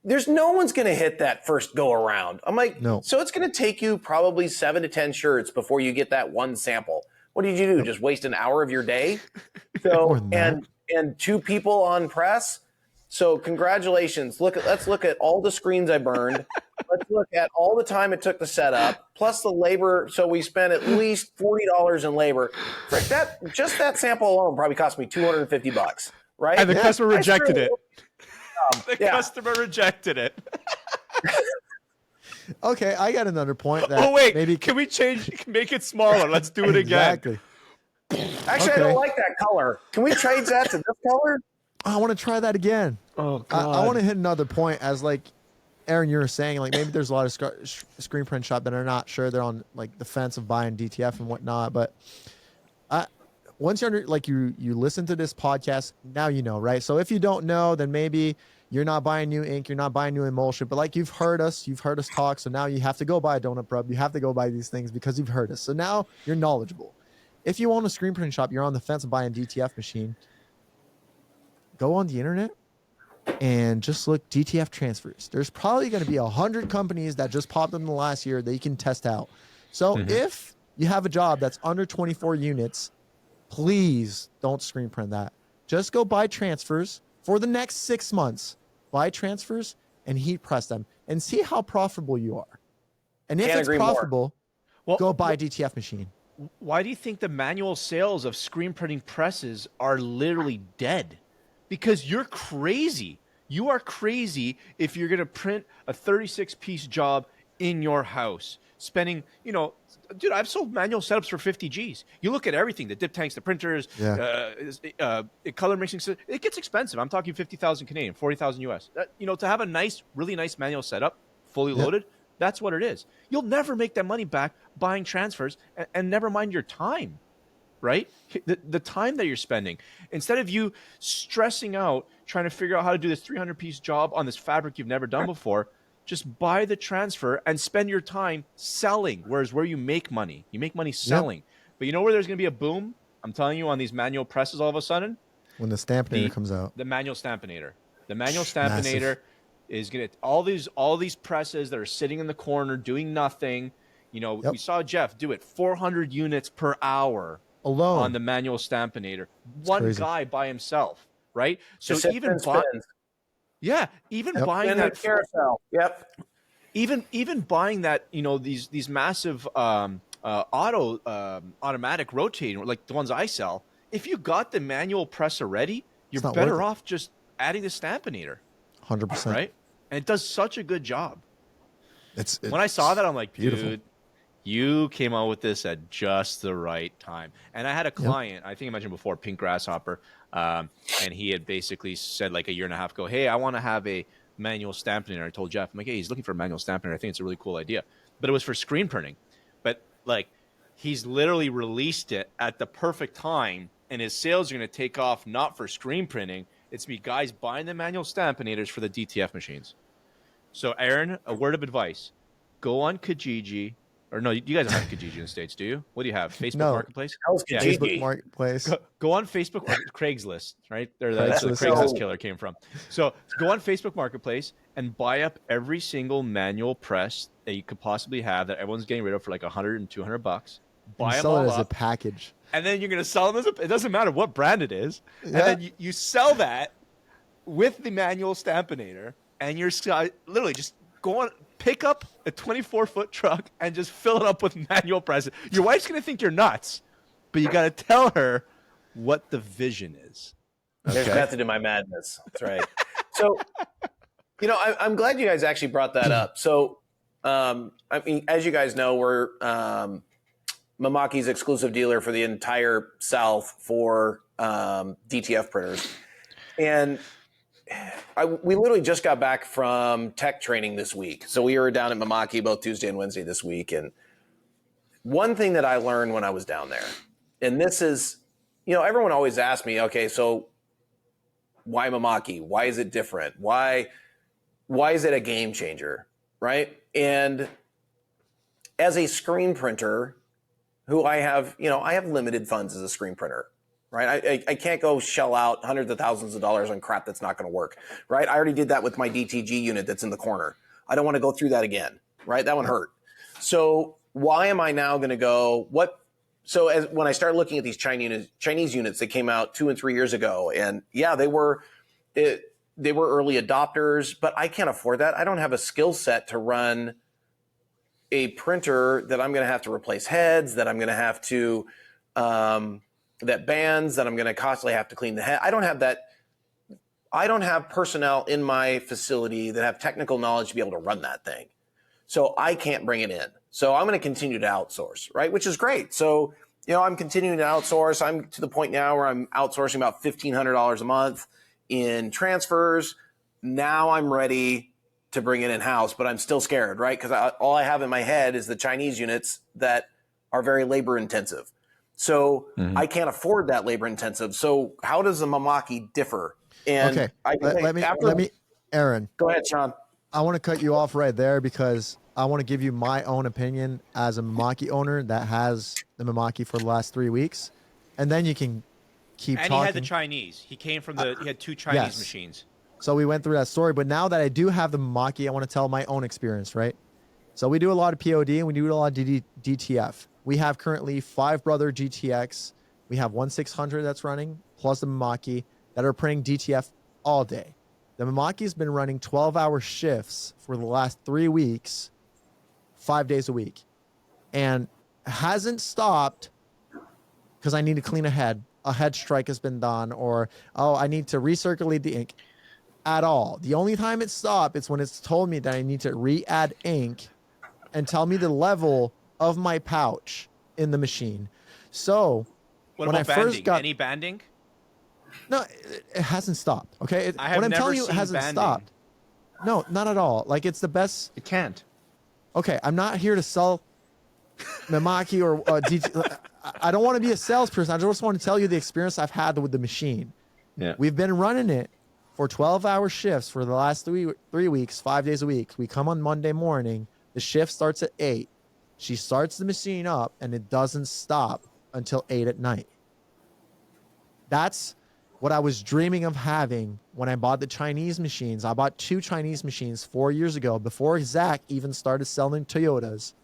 there's no one's going to hit that first go around. I'm like, No. So it's going to take you probably 7 to 10 shirts before you get that one sample. What did you do? Just waste an hour of your day? More So, than that. and 2 people on press. So congratulations. Let's look at all the screens I burned. Let's look at all the time it took to set up, plus the labor. So we spent at least $40 in labor. Frick, just that sample alone probably cost me $250, right? And the customer rejected it. The customer rejected it. Okay, I got another point. That Oh wait, maybe can we make it smaller? Let's do it again. Exactly. Actually, I don't like that color. Can we change that to this color? I want to try that again. Oh God. I want to hit another point as like Aaron, you were saying, like maybe there's a lot of screen print shop that are not sure, they're on like the fence of buying DTF and whatnot. But once you're under, like you listen to this podcast, now you know, right? So if you don't know, then maybe you're not buying new ink, you're not buying new emulsion, but like you've heard us talk. So now you have to go buy a donut rub. You have to go buy these things because you've heard us. So now you're knowledgeable. If you own a screen print shop, you're on the fence of buying a DTF machine, go on the internet and just look DTF transfers. There's probably going to be 100 companies that just popped in the last year that you can test out. So if you have a job that's under 24 units, please don't screen print that. Just go buy transfers for the next 6 months. Buy transfers and heat press them and see how profitable you are. And if it's profitable, go buy a DTF machine. Why do you think the manual sales of screen printing presses are literally dead? Because you're crazy. You are crazy if you're going to print a 36-piece job in your house, spending, dude, I've sold manual setups for 50 G's. You look at everything, the dip tanks, the printers, color mixing, it gets expensive. I'm talking 50,000 Canadian, 40,000 US. To have a nice, really nice manual setup, fully loaded, that's what it is. You'll never make that money back buying transfers, and never mind your time, right? The time that you're spending. Instead of you stressing out, trying to figure out how to do this 300-piece job on this fabric you've never done before, just buy the transfer and spend your time selling. Whereas where you make money selling. Yep. But you know where there's going to be a boom? I'm telling you, on these manual presses all of a sudden? When the Stampinator comes out. The manual Stampinator. The manual Stampinator is going to, all these presses that are sitting in the corner doing nothing. We saw Jeff do it 400 units per hour alone on the manual Stampinator. One guy by himself, right? So even buying that carousel. Yep. Even buying that, these massive automatic rotating, like the ones I sell. If you got the manual press already, you're better off just adding the Stampinator. 100%. Right? And it does such a good job. It's when I saw that, I'm like, beautiful. Dude, you came out with this at just the right time. And I had a client, I think I mentioned before, Pink Grasshopper, and he had basically said like a year and a half ago, hey, I want to have a manual Stampinator. I told Jeff, I'm like, hey, he's looking for a manual Stampinator. I think it's a really cool idea. But it was for screen printing. But like, he's literally released it at the perfect time, and his sales are going to take off not for screen printing. It's me guys buying the manual Stampinators for the DTF machines. So Aaron, a word of advice. Go on Kijiji. Or no, you guys don't have Kijiji in the States, do you? What do you have? Facebook Marketplace? Facebook Marketplace. Go on Facebook or Craigslist, right? That's where the Craigslist killer came from. So go on Facebook Marketplace and buy up every single manual press that you could possibly have that everyone's getting rid of for like $100 and $200. Buy them all sell it as up, a package. And then you're going to sell them it doesn't matter what brand it is. Yeah. And then you sell that with the manual Stampinator, and you're literally just go on, pick up a 24-foot truck and just fill it up with manual presses. Your wife's going to think you're nuts, but you got to tell her what the vision is. There's method to my madness. That's right. So, I'm glad you guys actually brought that up. So, I mean, as you guys know, we're Mimaki's exclusive dealer for the entire South for DTF printers. And we literally just got back from tech training this week. So we were down at Mimaki both Tuesday and Wednesday this week. And one thing that I learned when I was down there, and this is, everyone always asks me, okay, so why Mimaki? Why is it different? Why is it a game changer? Right? And as a screen printer, who I have limited funds as a screen printer, right? I can't go shell out hundreds of thousands of dollars on crap that's not going to work, right? I already did that with my DTG unit that's in the corner. I don't want to go through that again, right? That one hurt. So why am I now going to go, so when I start looking at these Chinese units that came out 2 and 3 years ago, and yeah, they were early adopters, but I can't afford that. I don't have a skill set to run a printer that I'm going to have to replace heads, that I'm going to have to, that bands, that I'm going to constantly have to clean the head. I don't have that. I don't have personnel in my facility that have technical knowledge to be able to run that thing. So I can't bring it in. So I'm going to continue to outsource, right? Which is great. So, I'm continuing to outsource. I'm to the point now where I'm outsourcing about $1,500 a month in transfers. Now I'm ready to bring it in-house, but I'm still scared, right? Because all I have in my head is the Chinese units that are very labor intensive. So I can't afford that labor intensive. So how does the Mimaki differ? And Okay, let me, Aaron. Go ahead, Sean. I want to cut you off right there because I want to give you my own opinion as a Mimaki owner that has the Mimaki for the last 3 weeks, and then you can keep and talking. He had the Chinese. He came from he had 2 Chinese yes. machines. So we went through that story, but now that I do have the Mimaki, I want to tell my own experience, right? So we do a lot of POD and we do a lot of DTF. We have currently 5 brother GTX. We have 1600 that's running, plus the Mimaki that are printing DTF all day. The Mimaki's been running 12-hour shifts for the last 3 weeks, 5 days a week, and hasn't stopped because I need to clean a head. A head strike has been done, or, I need to recirculate the ink. At all. The only time it stopped is when it's told me that I need to re-add ink and tell me the level of my pouch in the machine. So what when about I first got any banding? No, it hasn't stopped. Okay, I have what I'm never telling you, seen it hasn't banding. stopped. No, not at all. Like it's the best. It can't. Okay, I'm not here to sell Mimaki or DT. I don't want to be a salesperson. I just want to tell you the experience I've had with the machine. Yeah, we've been running it for 12-hour shifts for the last 3 weeks, 5 days a week. We come on Monday morning. The shift starts at 8. She starts the machine up, and it doesn't stop until 8 at night. That's what I was dreaming of having when I bought the Chinese machines. I bought 2 Chinese machines 4 years ago, before Zach even started selling Toyotas.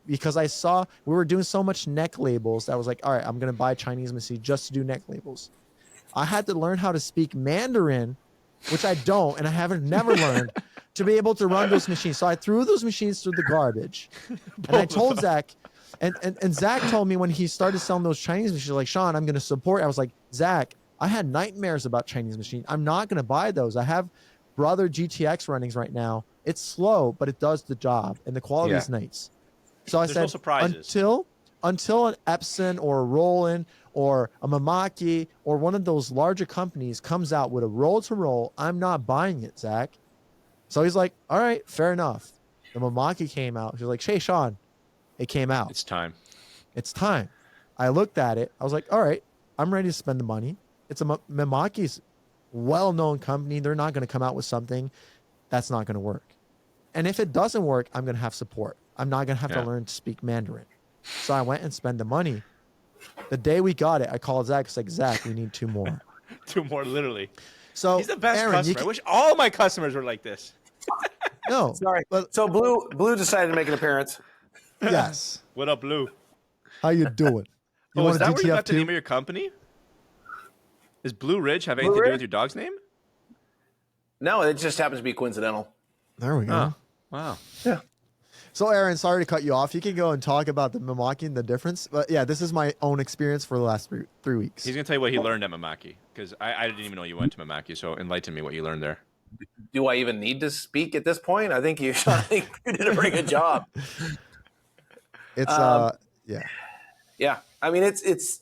Because I saw we were doing so much neck labels that I was like, all right, I'm going to buy a Chinese machine just to do neck labels. I had to learn how to speak Mandarin, which I don't, and I haven't never learned, to be able to run those machines. So I threw those machines through the garbage. And I told Zach, and Zach told me when he started selling those Chinese machines, like, Sean, I'm going to support. I was like, Zach, I had nightmares about Chinese machines. I'm not going to buy those. I have brother GTX runnings right now. It's slow, but it does the job, and the quality is nice. So I said, no surprises. Until an Epson or a Roland or a Mimaki or one of those larger companies comes out with a roll-to-roll, I'm not buying it, Zach. So he's like, all right, fair enough. The Mimaki came out. He's like, hey, Sean, it came out. It's time. It's time. I looked at it. I was like, all right, I'm ready to spend the money. It's a Mimaki's well-known company. They're not going to come out with something that's not going to work. And if it doesn't work, I'm going to have support. I'm not going to have to learn to speak Mandarin. So I went and spent the money. The day we got it, I called Zach. It's like, Zach, we need 2 more. 2 more, literally. So he's the best Aaron, customer. I wish all my customers were like this. No, Sorry. but So Blue decided to make an appearance. yes. What up, Blue? How you doing? You Is that where you got the too? name of your company? Does Blue Ridge have Blue anything to do Ridge? with your dog's name? No, it just happens to be coincidental. There we go. Oh, wow. Yeah. So Aaron, sorry to cut you off. You can go and talk about the Mimaki and the difference. But yeah, this is my own experience for the last 3 weeks. He's going to tell you what he learned at Mimaki, because I didn't even know you went to Mimaki, so enlighten me what you learned there. Do I even need to speak at this point? I think you did a pretty good job. It's yeah. Yeah. I mean, it's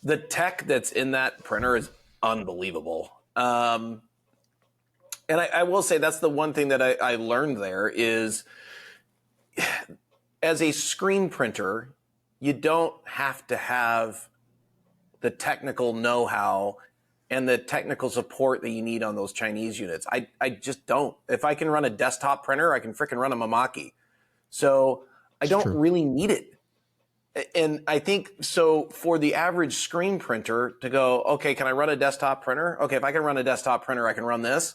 the tech that's in that printer is unbelievable. And I will say that's the one thing that I learned there is, as a screen printer, you don't have to have the technical know-how and the technical support that you need on those Chinese units. I just don't. If I can run a desktop printer, I can freaking run a Mimaki. So I don't really need it. And I think so for the average screen printer to go, okay, can I run a desktop printer? Okay, if I can run a desktop printer, I can run this.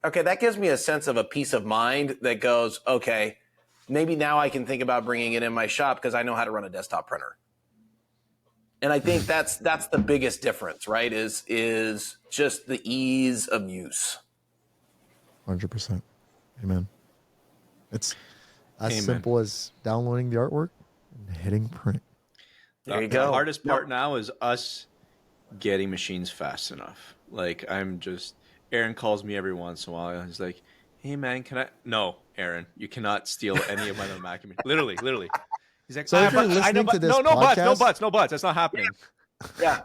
Okay, that gives me a sense of a peace of mind that goes, okay, maybe now I can think about bringing it in my shop because I know how to run a desktop printer. And I think that's the biggest difference, right? Is just the ease of use. 100%. Amen. It's as Amen. simple as downloading the artwork and hitting print. There you The go. hardest part now is us getting machines fast enough. Like Aaron calls me every once in a while. He's like, "Hey man, can I?" No, Aaron, you cannot steal any of my Mimaki. Literally. He's like, So if you're listening to this podcast, no buts. That's not happening. Yeah.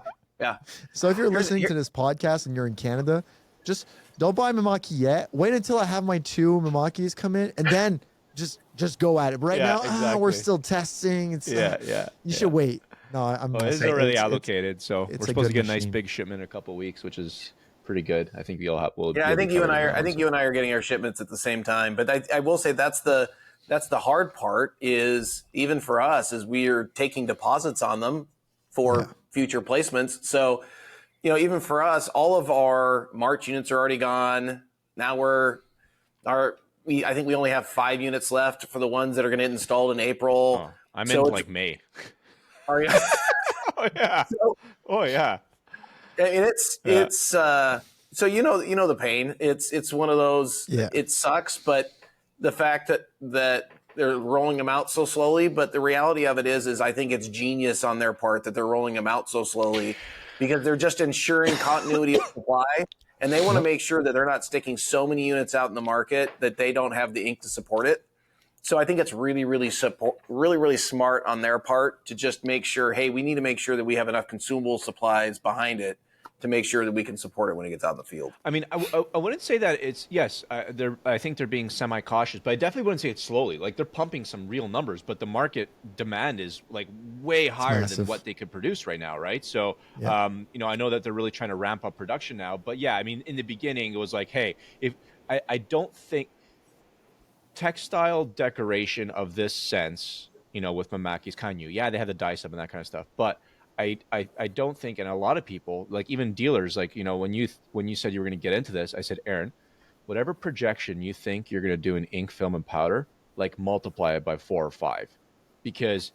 so if you're listening to this podcast and you're in Canada, just don't buy Mimaki yet. Wait until I have my 2 Mimakis come in, and then just go at it. But right now, exactly. we're still testing. It's You should wait. No, I'm. Well, it's already allocated, so we're supposed to get a nice machine. big shipment in a couple of weeks, which is pretty good. I think we'll have. Yeah, I think you and I are getting our shipments at the same time. But I will say that's the hard part is even for us is we are taking deposits on them for future placements. So, even for us, all of our March units are already gone. Now I think we only have 5 units left for the ones that are going to get installed in April. Oh, I'm in like May. Are you? Oh yeah. Oh yeah. And it's so the pain. It's one of those. Yeah. It sucks, but the fact that they're rolling them out so slowly. But the reality of it is I think it's genius on their part that they're rolling them out so slowly because they're just ensuring continuity of supply, and they want to make sure that they're not sticking so many units out in the market that they don't have the ink to support it. So I think it's really smart on their part to just make sure, hey, we need to make sure that we have enough consumable supplies behind it to make sure that we can support it when it gets out in the field. I mean, I wouldn't say that it's I think they're being semi-cautious, but I definitely wouldn't say it's slowly. Like they're pumping some real numbers, but the market demand is like way higher than what they could produce right now, right? So, I know that they're really trying to ramp up production now, but yeah, I mean, in the beginning, it was like, hey, if I don't think textile decoration of this sense, with Mimaki's kind of new. Yeah, they have the dice up and that kind of stuff, but I don't think, and a lot of people, like even dealers, like when you said you were going to get into this, I said, Aaron, whatever projection you think you're going to do in ink, film, and powder, like multiply it by 4 or 5, because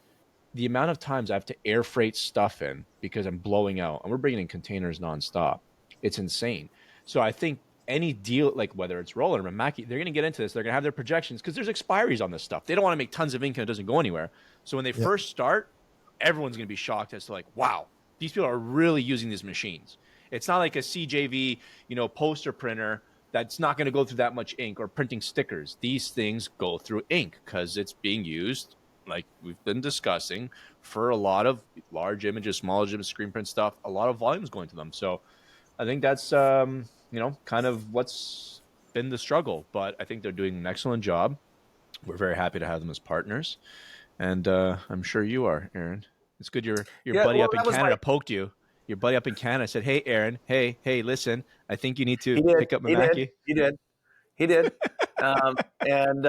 the amount of times I have to air freight stuff in because I'm blowing out, and we're bringing in containers nonstop, it's insane. So I think any deal, like whether it's Roland or Mimaki, they're going to get into this. They're going to have their projections because there's expiries on this stuff. They don't want to make tons of ink and it doesn't go anywhere. So when they first start, everyone's going to be shocked as to like, wow, these people are really using these machines. It's not like a CJV, poster printer that's not going to go through that much ink, or printing stickers. These things go through ink because it's being used, like we've been discussing, for a lot of large images, small images, screen print stuff, a lot of volumes going to them. So I think that's, kind of what's been the struggle, but I think they're doing an excellent job. We're very happy to have them as partners. And I'm sure you are, Aaron. It's good your buddy up in Canada poked you. Your buddy up in Canada said, hey, Aaron, hey, listen, I think you need to pick up Mimaki. He did. And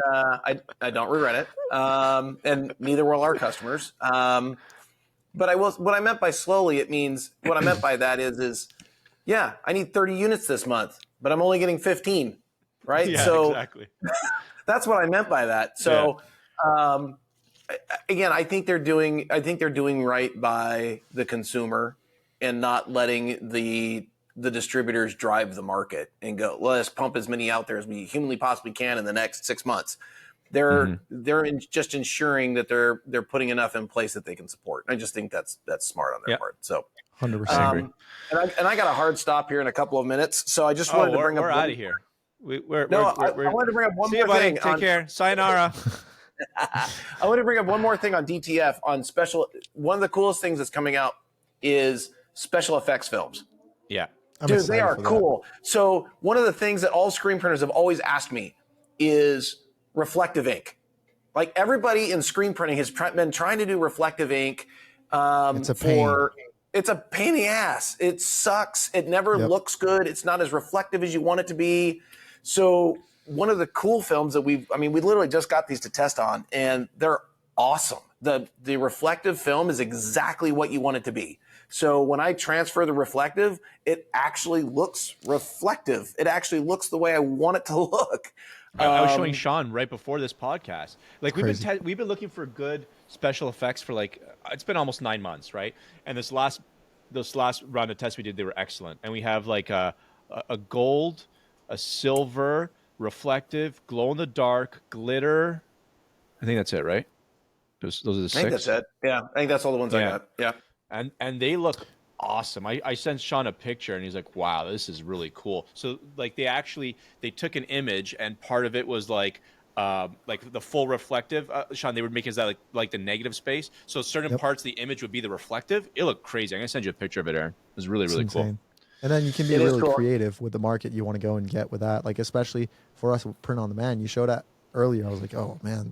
I don't regret it. And neither will our customers. But what I meant by slowly, what I meant by that is, yeah, I need 30 units this month, but I'm only getting 15, right? Yeah, so exactly. That's what I meant by that. So, again, I think they're doing right by the consumer and not letting the distributors drive the market and go, well, let's pump as many out there as we humanly possibly can in the next 6 months. They're just ensuring that they're putting enough in place that they can support. I just think that's smart on their part. So 100% agree. And I got a hard stop here in a couple of minutes, so I just wanted to bring up. We're out of here. I wanted to bring up one more thing. Take care. Sayonara. I want to bring up one more thing on DTF on special. One of the coolest things that's coming out is special effects films. Yeah. Dude, they are cool. So one of the things that all screen printers have always asked me is reflective ink. Like everybody in screen printing has been trying to do reflective ink. It's a pain. It's a pain in the ass. It sucks. It never looks good. It's not as reflective as you want it to be. So one of the cool films that we literally just got these to test on, and they're awesome. the reflective film is exactly what you want it to be. So when I transfer the reflective, it actually looks reflective. It actually looks the way I want it to look. I was showing Sean right before this podcast. Like crazy. we've been looking for good special effects for like it's been almost 9 months, right? And this last round of tests we did, they were excellent. And we have like a gold, a silver, reflective, glow in the dark, glitter. I think that's it, right? Those are the I think that's six. it. Yeah, I think that's all the ones I Yeah. got. Yeah. And they look awesome. I sent Sean a picture and he's like, wow, this is really cool. So like they took an image and part of it was like the full reflective. Sean, they would make it that like the negative space. So certain Yep. parts of the image would be the reflective. It looked crazy. I'm gonna send you a picture of it, Aaron. It was really, It's really cool. insane. And then you can be It is really cool. creative with the market you want to go and get with that. Like, especially for us with print on demand, you showed that earlier. I was like, oh man,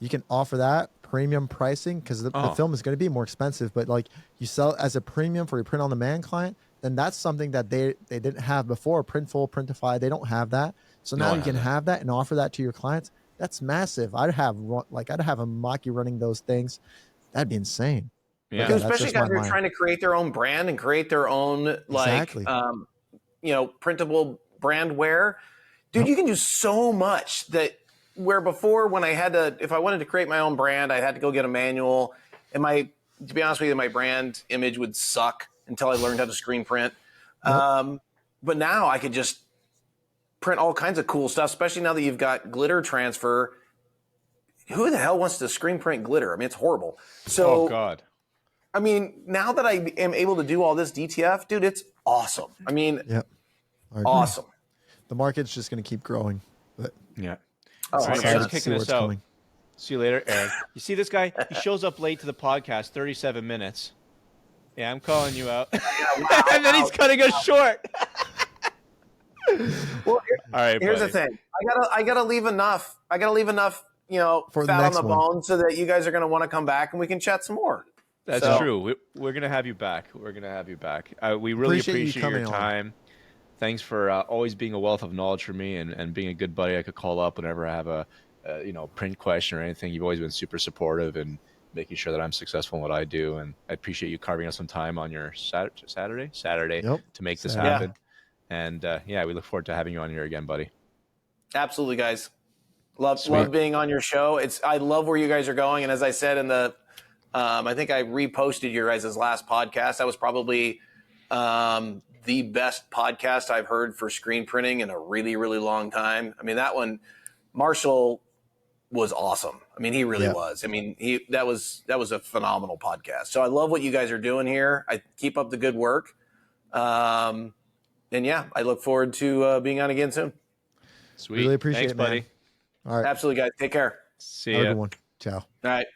you can offer that premium pricing because the film is going to be more expensive, but like you sell as a premium for your print on demand client, then that's something that they didn't have before. Printful, Printify, they don't have that. So now you can have that and offer that to your clients. That's massive. I'd have a Mimaki running those things. That'd be insane. Yeah. But yeah, that's Especially just guys my who are mind. trying to create their own brand and create their own Exactly. printable brand wear. Dude, Yep. you can do so much that where before when if I wanted to create my own brand, I had to go get a manual. And to be honest with you, my brand image would suck until I learned how to screen print. Yep. But now I could just print all kinds of cool stuff, especially now that you've got glitter transfer. Who the hell wants to screen print glitter? I mean, it's horrible. So, Oh God. I mean, now that I am able to do all this DTF, dude, it's awesome. I mean, Yep. I agree. awesome. The market's just going to keep growing. But Yeah. Oh, All right, 100%. Aaron's see kicking where us it's out. coming. See you later, Aaron. You see this guy? He shows up late to the podcast, 37 minutes. Yeah, I'm calling you out. And then he's cutting us short. Well, All right, here's buddy. the thing. I gotta leave enough. I gotta leave enough, For the fat on next the one. bone so that you guys are gonna want to come back and we can chat some more. That's So- true. We're going to have you back. We're going to have you back. We really Appreciate you appreciate your coming on. time. Thanks for always being a wealth of knowledge for me and being a good buddy I could call up whenever I have a print question or anything. You've always been super supportive and making sure that I'm successful in what I do. And I appreciate you carving out some time on your Saturday Yep. to make this Saturday. happen. And we look forward to having you on here again, buddy. Absolutely, guys. Love Sweet. being on your show. I love where you guys are going. And as I said in the, I think I reposted your guys' last podcast. That was probably the best podcast I've heard for screen printing in a really, really long time. I mean, that one, Marshall was awesome. I mean, he really was. I mean, that was a phenomenal podcast. So I love what you guys are doing here. I keep up the good work. And yeah, I look forward to being on again soon. Sweet. Really appreciate Thanks, it, man. buddy. All right. Absolutely, guys. Take care. See Have a ya. good one. Ciao. All right.